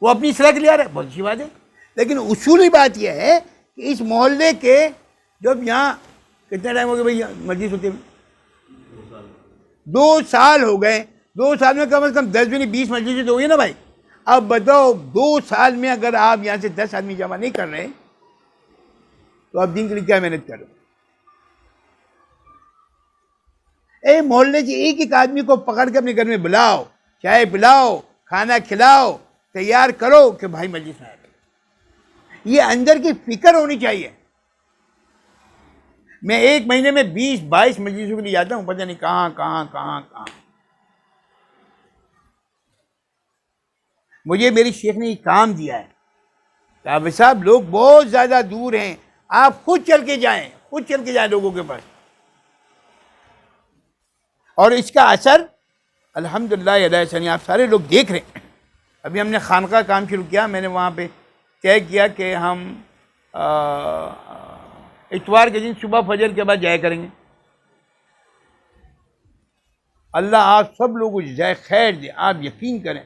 وہ اپنی اصلاح کے لیے آ رہا ہے بہت اچھی بات ہے. لیکن اصولی بات یہ ہے کہ اس محلے کے جب یہاں کتنا ٹائم ہو گیا بھائی مجلس ہوتے ہیں؟ 2 سال ہو گئے. 2 سال میں کم از کم 10 بھی نہیں 20 مجلسیں تو ہوئی نا بھائی. اب بتاؤ 2 سال میں اگر آپ یہاں سے 10 آدمی جمع نہیں کر رہے تو آپ دین کے لیے کیا محنت کر رہے ہو؟ محلے سے ایک آدمی کو پکڑ کے اپنے گھر میں بلاؤ، چائے پلاؤ، کھانا کھلاؤ، تیار کرو کہ بھائی مجلس میں آئے. یہ اندر کی فکر ہونی چاہیے. میں 1 مہینے میں 20-22 مجلسوں کے لیے جاتا ہوں، پتہ نہیں کہاں. مجھے میری شیخ نے یہ کام دیا ہے کہ آپ صاحب لوگ بہت زیادہ دور ہیں، آپ خود چل کے جائیں لوگوں کے پاس. اور اس کا اثر الحمدللہ اللہ ثانی آپ سارے لوگ دیکھ رہے ہیں. ابھی ہم نے خانقاہ کام شروع کیا، میں نے وہاں پہ طے کیا کہ ہم اتوار کے دن صبح فجر کے بعد جایا کریں گے. اللہ آپ سب لوگوں کو جزائے خیر دے. آپ یقین کریں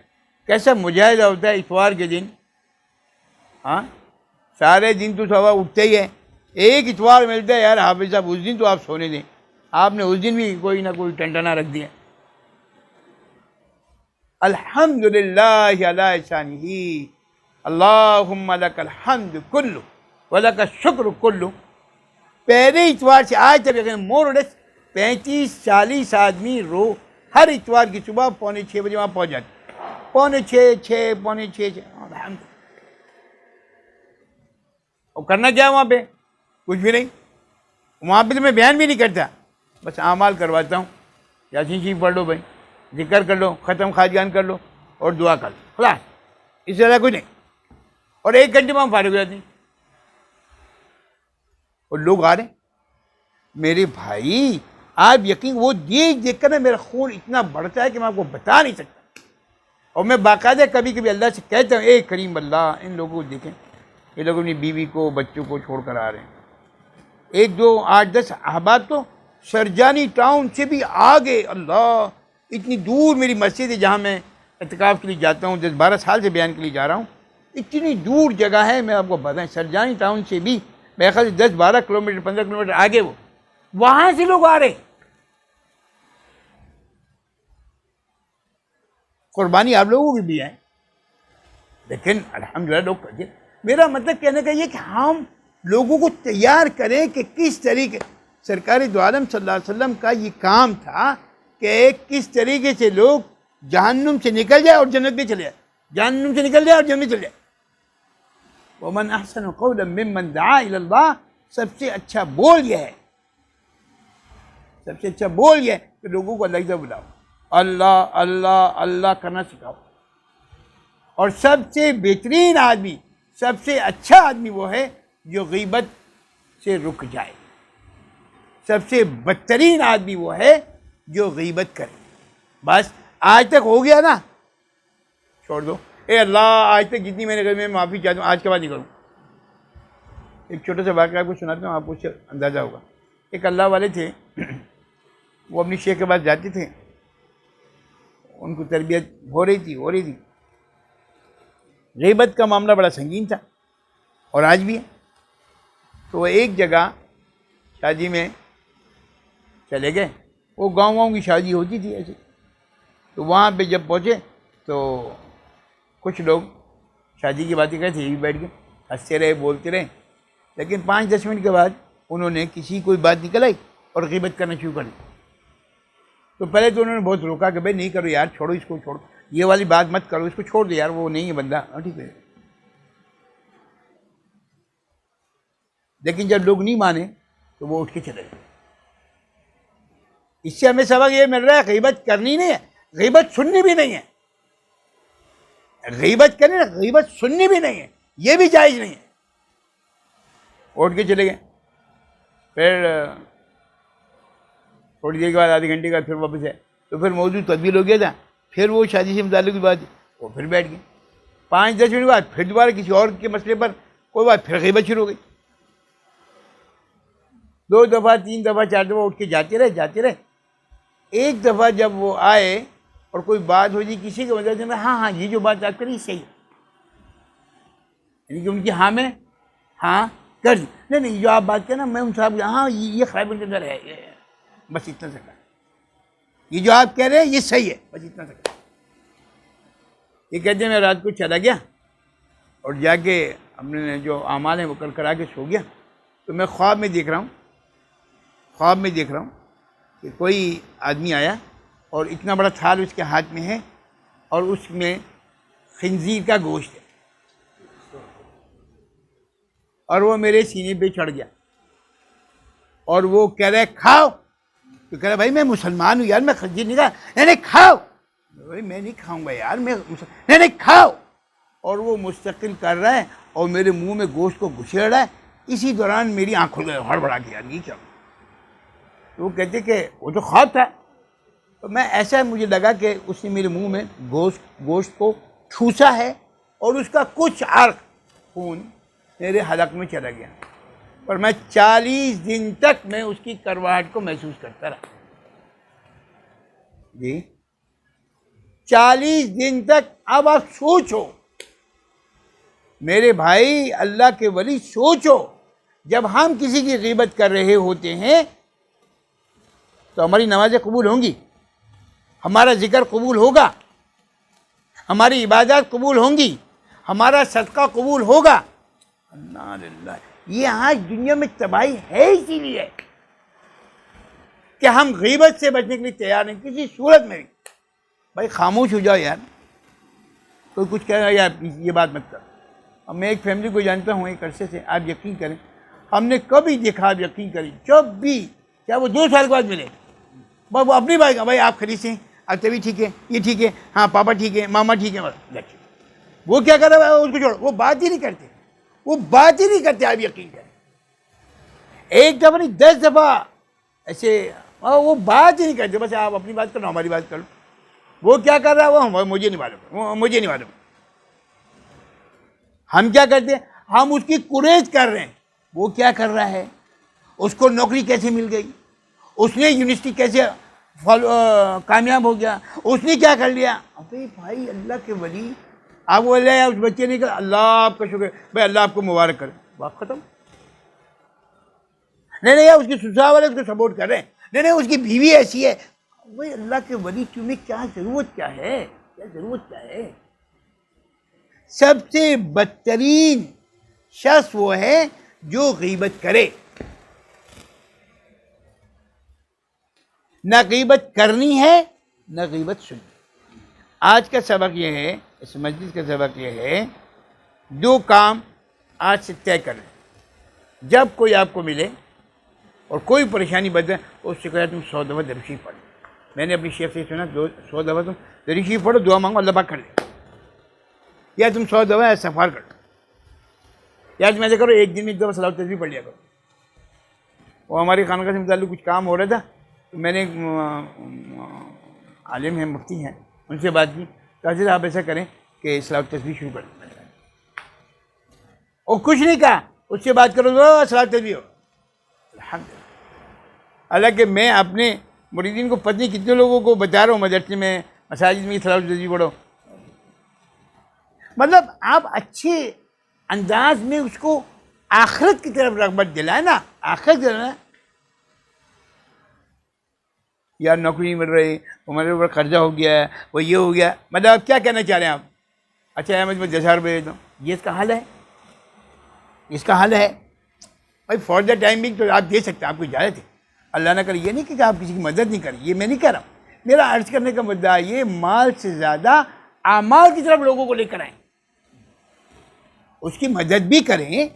کیسا مجاہدہ ہوتا ہے اتوار کے دن. ہاں سارے دن تو صبح اٹھتے ہی ہیں، ایک اتوار ملتا ہے یار حافظ صاحب اس دن تو آپ سونے دیں. آپ نے اس دن بھی کوئی نہ کوئی ٹنٹنا رکھ دیا. الحمدللہ علی احسانہ، اللہم لک الحمد کلہ ولک الشکر کلہ. پہلے اتوار سے آج تک مور لیس 35-40 آدمی ہر اتوار کی صبح 5:45 بجے وہاں پہنچ جاتے. 5:45 الحمد. اور کرنا کیا وہاں پہ؟ کچھ بھی نہیں. وہاں پہ تو میں بیان بھی نہیں کرتا، بس اعمال کرواتا ہوں. یاسین شریف پڑھ لو بھائی، ذکر کر لو، ختم خواجگان کر لو اور دعا کر لو، خلاص. اس سے زیادہ کچھ نہیں. اور 1 گھنٹے میں ہم فارغ ہو جاتے ہیں. اور لوگ آ رہے ہیں میرے بھائی. آپ یقین وہ دیکھ کر نا میرا خون اتنا بڑھتا ہے کہ میں آپ کو بتا نہیں سکتا. اور میں باقاعدہ کبھی کبھی اللہ سے کہتا ہوں اے کریم اللہ ان لوگوں کو دیکھیں، یہ لوگ اپنی بیوی کو بچوں کو چھوڑ کر آ رہے ہیں. 1 2 8 10 احباب تو سرجانی ٹاؤن سے بھی آگے. اللہ اتنی دور میری مسجد ہے جہاں میں اعتکاف کے لیے جاتا ہوں، 10-12 سال سے بیان کے لیے جا رہا ہوں. اتنی دور جگہ ہے، میں آپ کو بتائیں سرجانی ٹاؤن سے بھی میرے خیال سے 10-12 کلومیٹر 15 کلومیٹر آگے وہاں سے لوگ آ رہے ہیں. قربانی آپ لوگوں کی بھی ہے، لیکن الحمدللہ لوگ کرتے. میرا مطلب کہنے کا یہ کہ ہم لوگوں کو تیار کریں کہ کس طریقے. سرکار دو عالم صلی اللہ علیہ وسلم کا یہ کام تھا کہ کس طریقے سے لوگ جہنم سے نکل جائے اور جنت میں چلے جائے، جہنم سے نکل جائے اور جنت میں چلے جائے۔ ومن احسن قولا ممن دعا الی اللہ، سب سے اچھا بول یہ ہے، سب سے اچھا بول یہ ہے کہ لوگوں کو اللہ کی طرف بلاؤ، اللہ اللہ اللہ کرنا سکھاؤ۔ اور سب سے بہترین آدمی، سب سے اچھا آدمی وہ ہے جو غیبت سے رک جائے، سب سے بدترین آدمی وہ ہے جو غیبت کرے۔ بس آج تک ہو گیا نا، چھوڑ دو، اے اللہ آج تک جتنی میں نے کہی میں معافی چاہتا ہوں، آج کے بعد نہیں کروں۔ ایک چھوٹا سا واقعہ آپ کو سناتا ہوں، آپ کو اس سے اندازہ ہوگا۔ ایک اللہ والے تھے، وہ اپنی شیخ کے پاس جاتے تھے، ان کو تربیت ہو رہی تھی۔ غیبت کا معاملہ بڑا سنگین تھا اور آج بھی ہے۔ تو وہ ایک جگہ شادی میں چلے گئے، وہ گاؤں کی شادی ہوتی تھی ایسے، تو وہاں پہ جب پہنچے تو کچھ لوگ شادی کی باتیں کرتے تھے، یہ بھی بیٹھ گئے، ہنستے رہے، بولتے رہے، لیکن 5-10 منٹ کے بعد انہوں نے کسی کوئی بات نکل آئی اور غیبت کرنا شروع کر دی۔ تو پہلے تو انہوں نے بہت روکا کہ بھائی نہیں کرو یار، چھوڑو اس کو، چھوڑو یہ والی بات مت کرو، اس کو چھوڑ دو یار، وہ نہیں ہے بندہ، ٹھیک ہے۔ لیکن جب لوگ نہیں مانے تو وہ اٹھ کے چلے گئے۔ اس سے ہمیں سبق یہ مل رہا ہے غیبت کرنی نہیں ہے، غیبت سننی بھی نہیں ہے۔ غیبت کرنی، غیبت سننی بھی نہیں ہے، یہ بھی جائز نہیں ہے۔ اٹھ کے چلے گئے، پھر تھوڑی دیر کے بعد، آدھے گھنٹے کے بعد پھر واپس آئے، تو پھر موضوع تبدیل ہو گیا تھا، پھر وہ شادی سے متعلق کی بات، وہ پھر بیٹھ گئے۔ 5-10 منٹ بعد پھر دوبارہ کسی اور کے مسئلے پر کوئی بات، پھر غیبت شروع ہو گئی۔ 2 دفعہ 3 دفعہ 4 دفعہ اٹھ کے جاتے رہے۔ ایک دفعہ جب وہ آئے اور کوئی بات ہو جی کسی کے وجہ سے، ہاں یہ جو بات آپ کری صحیح ہے، یعنی کہ ان کی ہاں میں ہاں کر دی، نہیں جو آپ بات کریں نا، میں ان صاحب ہاں یہ خراب ان کے اندر ہے، بس اتنا سا، یہ جو آپ کہہ رہے ہیں یہ صحیح ہے، بس اتنا سا۔ یہ کہتے ہیں میں رات کو چلا گیا اور جا کے اپنے جو اعمال ہیں وہ کرا کے سو گیا، تو میں خواب میں دیکھ رہا ہوں کہ کوئی آدمی آیا اور اتنا بڑا تھال اس کے ہاتھ میں ہے اور اس میں خنزیر کا گوشت ہے، اور وہ میرے سینے پہ چڑھ گیا اور وہ کہہ رہا ہے کھاؤ، تو کہہ رہا بھائی میں مسلمان ہوں یار، میں خنزیر نہیں کھا، نہیں کھاؤ، بھائی میں نہیں کھاؤں گا یار، نہیں کھاؤ، اور وہ مستقل کر رہا ہے اور میرے منہ میں گوشت کو گھسیڑ رہا ہے۔ اسی دوران میری آنکھوں میں ہڑبڑا کے، یار یہ کیا؟ تو وہ کہتے کہ وہ تو خواب تھا، تو میں ایسا مجھے لگا کہ اس نے میرے منہ میں گوشت کو ٹھوسا ہے اور اس کا کچھ عرق خون میرے حلق میں چلا گیا، اور میں 40 دن تک میں اس کی کرواہٹ کو محسوس کرتا رہا۔ جی 40 دن تک۔ اب آپ سوچو میرے بھائی، اللہ کے ولی، سوچو جب ہم کسی کی غیبت کر رہے ہوتے ہیں تو ہماری نمازیں قبول ہوں گی، ہمارا ذکر قبول ہوگا، ہماری عبادات قبول ہوں گی، ہمارا صدقہ قبول ہوگا۔ اللہ للہ، یہ آج دنیا میں تباہی ہے اسی لیے کہ ہم غیبت سے بچنے کے لیے تیار نہیں کسی صورت میں بھی۔ بھائی خاموش ہو جاؤ یار، کوئی کچھ کہہ رہا ہے یار یہ بات مت کر۔ اب میں ایک فیملی کو جانتا ہوں ایک عرصے سے، آپ یقین کریں ہم نے کبھی دیکھا، آپ یقین کریں جب بھی، چاہے وہ 2 سال کے بعد ملے، وہ اپنی بات، بھائی آپ خرید سے، آپ تبھی ٹھیک ہے، یہ ٹھیک ہے، ہاں پاپا ٹھیک ہے، ماما ٹھیک ہے، وہ کیا کر رہا ہے اس کو چھوڑو، وہ بات ہی نہیں کرتے، آپ یقین کریں۔ ایک دفعہ نہیں 10 دفعہ ایسے وہ بات ہی نہیں کرتے، بس آپ اپنی بات کرو، ہماری بات کرو، وہ کیا کر رہا ہے وہ مجھے نہیں معلوم۔ ہم کیا کرتے ہیں، ہم اس کی کوریج کر رہے ہیں، وہ کیا کر رہا ہے، اس کو نوکری کیسے مل گئی، اس نے یونیورسٹی کیسے کامیاب ہو گیا، اس نے کیا کر لیا۔ ابے بھائی اللہ کے ولی، آپ بولے اس بچے نے کہا اللہ آپ کا شکر، بھائی اللہ آپ کو مبارک کرے، بات ختم۔ نہیں اس کی سسرال والے اس کو سپورٹ کر رہے ہیں، نہیں اس کی بیوی ایسی ہے، بھائی اللہ کے ولی تمہیں کیا ضرورت کیا ہے؟ سب سے بدترین شخص وہ ہے جو غیبت کرے۔ نہ غیبت کرنی ہے نہ غیبت سننی۔ آج کا سبق یہ ہے، اس مجلس کا سبق یہ ہے، دو کام آج سے طے کر لیں۔ جب کوئی آپ کو ملے اور کوئی پریشانی بدلے تو اس سے کہا تم 100 دفعہ درود شریف پڑھو۔ میں نے اپنی شیخ سے سنا 100 دفعہ تم درود شریف پڑھو، دعا مانگو، اللہ پاک کر لے، یا تم 100 دفعہ استغفار کرو، یا تم ایسے کرو ایک دن میں 1 دفعہ صلاۃ التسبیح پڑھ لیا کرو۔ وہ ہماری خانقاہ سے متعلق کچھ کام ہو رہا تھا تو میں نے عالم ہیں، مفتی ہیں، ان سے بات کی، کہا جی آپ ایسا کریں کہ صلاۃ التسبیح شروع کر دیں، اور کچھ نہیں کہا، اس سے بات کرو تو صلاۃ التسبیح ہو۔ الحمدللہ، حالانکہ میں اپنے مریدین کو پتہ نہیں کتنے لوگوں کو بتا رہا ہوں مدرسے میں، مساجد میں صلاۃ التسبیح پڑھو۔ مطلب آپ اچھے انداز میں اس کو آخرت کی طرف رغبت دلائیں نا، آخرت دلائیں۔ یار نوکری نہیں مل رہی، ہمارے اوپر قرضہ ہو گیا ہے، وہ یہ ہو گیا، مطلب آپ کیا کہنا چاہ رہے ہیں آپ؟ اچھا میں 10,000 روپئے دیتا ہوں، یہ اس کا حل ہے؟ اس کا حل ہے بھائی فار دا ٹائمنگ تو آپ دے سکتے ہیں، آپ کو اجازت ہے، اللہ نہ کرے یہ نہیں کہ آپ کسی کی مدد نہیں کریں، یہ میں نہیں کہہ رہا ہوں، میرا عرض کرنے کا مدعا یہ مال سے زیادہ اعمال کی طرف لوگوں کو لے کر آئیں، اس کی مدد بھی کریں۔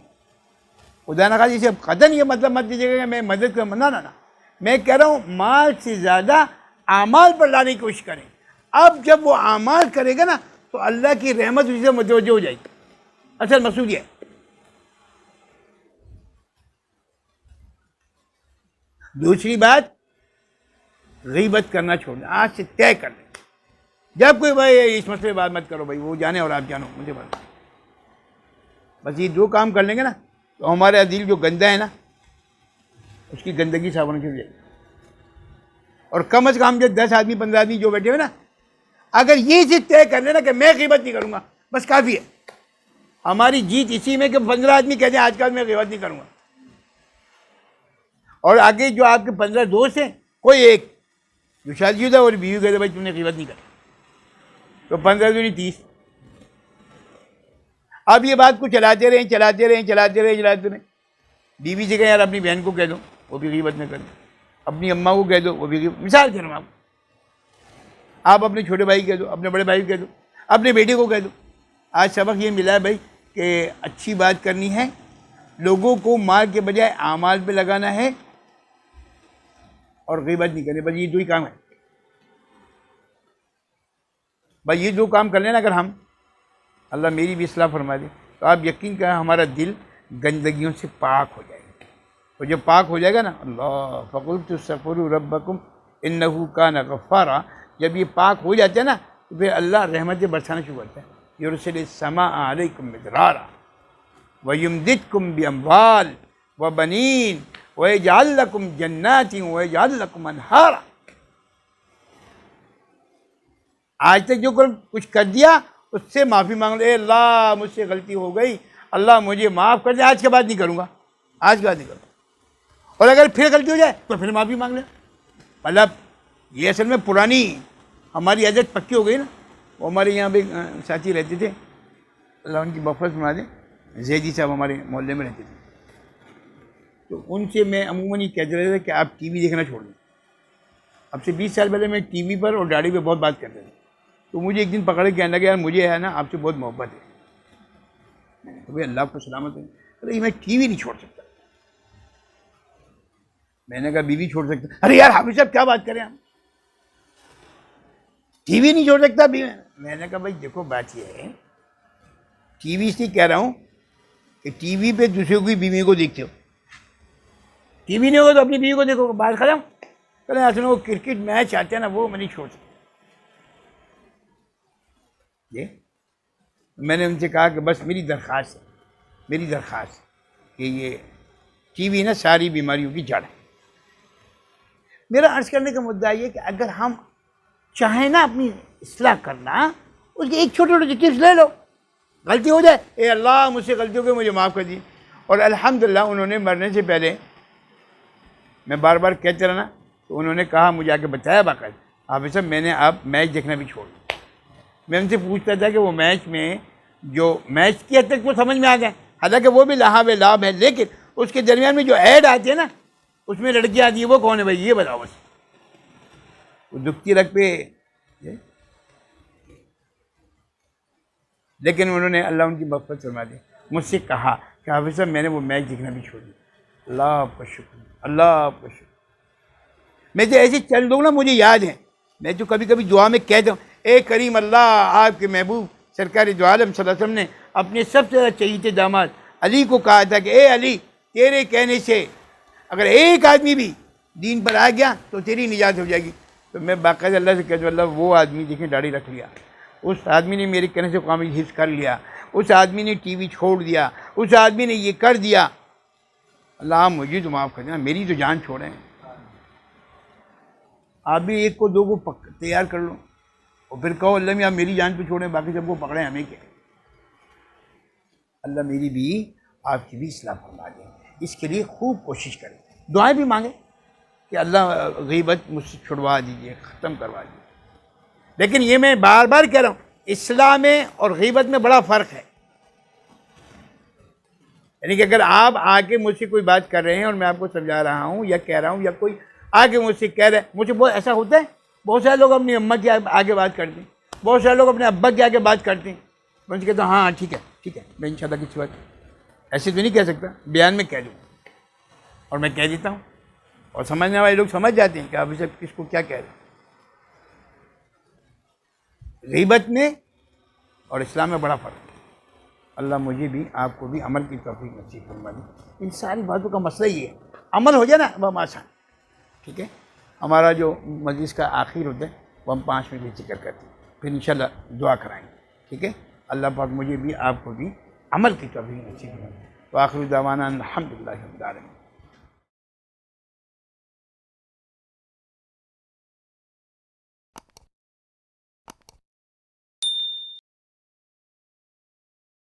خدا نہ خواستہ جسے قدم یہ مطلب مت دیجیے گا کہ میں مدد کروں، نہ میں کہہ رہا ہوں مال سے زیادہ اعمال پر لانے کی کوشش کریں۔ اب جب وہ اعمال کرے گا نا تو اللہ کی رحمت اسے متوجہ ہو جائے گی، اصل مقصود یہ ہے۔ دوسری بات، غیبت کرنا چھوڑنا، آج سے طے کر لیں، جب کوئی بھائی اس مسئلے بات مت کرو، بھائی وہ جانے اور آپ جانو، مجھے بس یہ دو کام کر لیں گے نا تو ہمارا دل جو گندا ہے نا اس کی گندگی صاف ہونے چاہیے۔ اور کم از کم جو 10 آدمی 15 آدمی جو بیٹھے ہوئے نا، اگر یہ چیز طے کر لینا کہ میں غیبت نہیں کروں گا، بس کافی ہے۔ ہماری جیت اسی میں کہ 15 آدمی کہتے ہیں آج کل میں غیبت نہیں کروں گا، اور آگے جو آپ کے 15 دوست ہیں کوئی ایک جو شادی شدہ اور بیوی کہتے بھائی تم نے غیبت نہیں کری، تو 15 دونی 30۔ اب یہ بات کو چلاتے رہیں۔ بیوی سے کہیں یار اپنی بہن کو کہہ دو وہ بھی غیبت نہ کرے، اپنی اماں کو کہہ دو وہ بھی غیبت، مثال کر رہا ہوں آپ اپنے چھوٹے بھائی کہہ دو، اپنے بڑے بھائی کو کہہ دو، اپنے بیٹے کو کہہ دو۔ آج سبق یہ ملا ہے بھائی کہ اچھی بات کرنی ہے، لوگوں کو مال کے بجائے اعمال پہ لگانا ہے، اور غیبت نہیں کرنی، بس یہ دو ہی کام ہے۔ بس یہ دو کام کر لینا اگر ہم، اللہ میری بھی اصلاح فرما دے، تو آپ یقین کریں ہمارا دل گندگیوں سے پاک ہو جائے گا، اور جب پاک ہو جائے گا نا، اللہ فقلت استغفروا ربکم انہ کان غفارا، جب یہ پاک ہو جاتا ہے نا تو پھر اللہ رحمتیں برسانا شروع کرتا ہے۔ یرسل السماء علیکم مدرارا ویمددکم باموال وبنین ویجعل لکم جنات ویجعل لکم انہارا۔ آج تک جو کچھ کر دیا اس سے معافی مانگ لو، اے اللہ مجھ سے غلطی ہو گئی، اللہ مجھے معاف کر دے، آج کے بعد نہیں کروں گا، آج کے بعد نہیں کروں گا۔ اور اگر پھر غلطی ہو جائے تو پھر معافی مانگ لیں۔ مطلب یہ اصل میں پرانی ہماری عادت پکی ہو گئی نا۔ وہ ہمارے یہاں پہ ساتھی رہتے تھے، اللہ ان کی مغفرت فرما دے، زیدی صاحب ہمارے محلے میں رہتے تھے، تو ان سے میں عموماً یہ کہتے رہتے تھے کہ آپ ٹی وی دیکھنا چھوڑ دیں۔ اب سے 20 سال پہلے میں ٹی وی پر اور ڈاڑی پہ بہت بات کرتا تھا، تو مجھے ایک دن پکڑ کے کہنے لگا یار مجھے ہے نا آپ سے بہت محبت ہے۔ میں نے کہا بھائی اللہ کو سلامت ہے، ارے میں ٹی وی نہیں چھوڑ سکتا۔ میں نے کہا بیوی چھوڑ سکتا، ارے یار حافظ صاحب کیا بات کریں ہم، ٹی وی نہیں چھوڑ سکتا بیوی۔ میں نے کہا بھائی دیکھو بات یہ ہے، ٹی وی اس لیے کہہ رہا ہوں کہ ٹی وی پہ دوسروں کی بیوی کو دیکھتے ہو، ٹی وی نہیں ہوگا تو اپنی بیوی کو دیکھو، بات ختم۔ کریں اصل وہ کرکٹ میچ آتے ہیں نا وہ میں نہیں چھوڑ سکتا۔ یہ میں نے ان سے کہا کہ بس میری درخواست کہ یہ ٹی وی نا ساری بیماریوں کی جڑ ہے۔ میرا عرض کرنے کا مدعا یہ کہ اگر ہم چاہیں نا اپنی اصلاح کرنا، اس کے ایک چھوٹے چھوٹے ٹپس لے لو، غلطی ہو جائے اے اللہ مجھ سے غلطی ہو گئی مجھے معاف کر دی۔ اور الحمدللہ انہوں نے مرنے سے پہلے، میں بار بار کہتے رہنا تو انہوں نے کہا مجھے آ کے بتایا باقاعدہ حافظ صاحب میں نے اب میچ دیکھنا بھی چھوڑ دیا۔ میں ان سے پوچھتا تھا کہ وہ میچ میں جو میچ کی حد تک وہ سمجھ میں آ گئے، حالانکہ وہ بھی لہو لعب ہے، لیکن اس کے درمیان میں جو ایڈ آتی ہے نا اس میں لڑکی آتی ہے، وہ کون ہے بھائی یہ بتاؤ بس۔ وہ دکھتی رکھ پہ، لیکن انہوں نے اللہ ان کی مغفرت فرما دی، مجھ سے کہا کہ حافظ صاحب میں نے وہ میچ دیکھنا بھی چھوڑ دیا۔ اللہ آپ کا شکر، اللہ آپ کا شکر۔ میں تو ایسے چند لوگ نا مجھے یاد ہیں، میں جو کبھی کبھی دعا میں کہتا ہوں، اے کریم اللہ، آپ کے محبوب سرکار دو عالم صلی اللہ علیہ وسلم نے اپنے سب سے زیادہ چہیتے داماد علی کو کہا تھا کہ اے علی، تیرے کہنے سے اگر ایک آدمی بھی دین پر آ گیا تو تیری نجات ہو جائے گی۔ تو میں باقاعدہ اللہ سے کہتا ہوں، اللہ وہ آدمی دیکھیں داڑھی رکھ لیا، اس آدمی نے میرے کہنے سے قومی حفظ کر لیا، اس آدمی نے ٹی وی چھوڑ دیا، اس آدمی نے یہ کر دیا، اللہ مجھے تو معاف کر دینا، میری تو جان چھوڑیں۔ آپ بھی ایک کو دو کو تیار کر لو اور پھر کہو اللہ میں آپ میری جان پہ چھوڑیں، باقی سب کو پکڑیں، ہمیں کیا۔ اللہ میری بھی آپ کی بھی اصلاح فرما دیں، اس کے لیے خوب کوشش کریں، دعائیں بھی مانگیں کہ اللہ غیبت مجھ سے چھڑوا دیجیے، ختم کروا دیجیے۔ لیکن یہ میں بار بار کہہ رہا ہوں، اصلاح میں اور غیبت میں بڑا فرق ہے۔ یعنی کہ اگر آپ آ کے مجھ سے کوئی بات کر رہے ہیں اور میں آپ کو سمجھا رہا ہوں یا کہہ رہا ہوں، یا کوئی آ کے مجھ سے کہہ رہا ہے، مجھے بہت ایسا ہوتا ہے، بہت سارے لوگ اپنی اماں کے آگے بات کرتے ہیں، بہت سارے لوگ اپنے ابا کے آگے بات کرتے ہیں، میں ان سے کہتا ہوں ہاں ٹھیک ہے ٹھیک ہے، میں انشاءاللہ کسی بات ایسے تو نہیں کہہ سکتا، بیان میں کہہ دوں، اور میں کہہ دیتا ہوں، اور سمجھنے والے لوگ سمجھ جاتے ہیں کہ آپ اسے کس کو کیا کہہ رہے ہیں۔ غیبت میں اور اسلام میں بڑا فرق ہے۔ اللہ مجھے بھی آپ کو بھی عمل کی توفیق نصیب فرما دی۔ ان ساری باتوں کا مسئلہ یہ ہے، عمل ہو جائے نا وہ آسان، ٹھیک ہے۔ ہمارا جو مجلس کا آخر ہوتا ہے وہ ہم 5 منٹ ذکر کرتے ہیں، پھر انشاءاللہ دعا کرائیں گے، ٹھیک ہے۔ اللہ پاک مجھے بھی آپ کو بھی عمل کی توفیق نصیب فرما دی۔ وآخر دعوانا الحمدللہ رب العالمین۔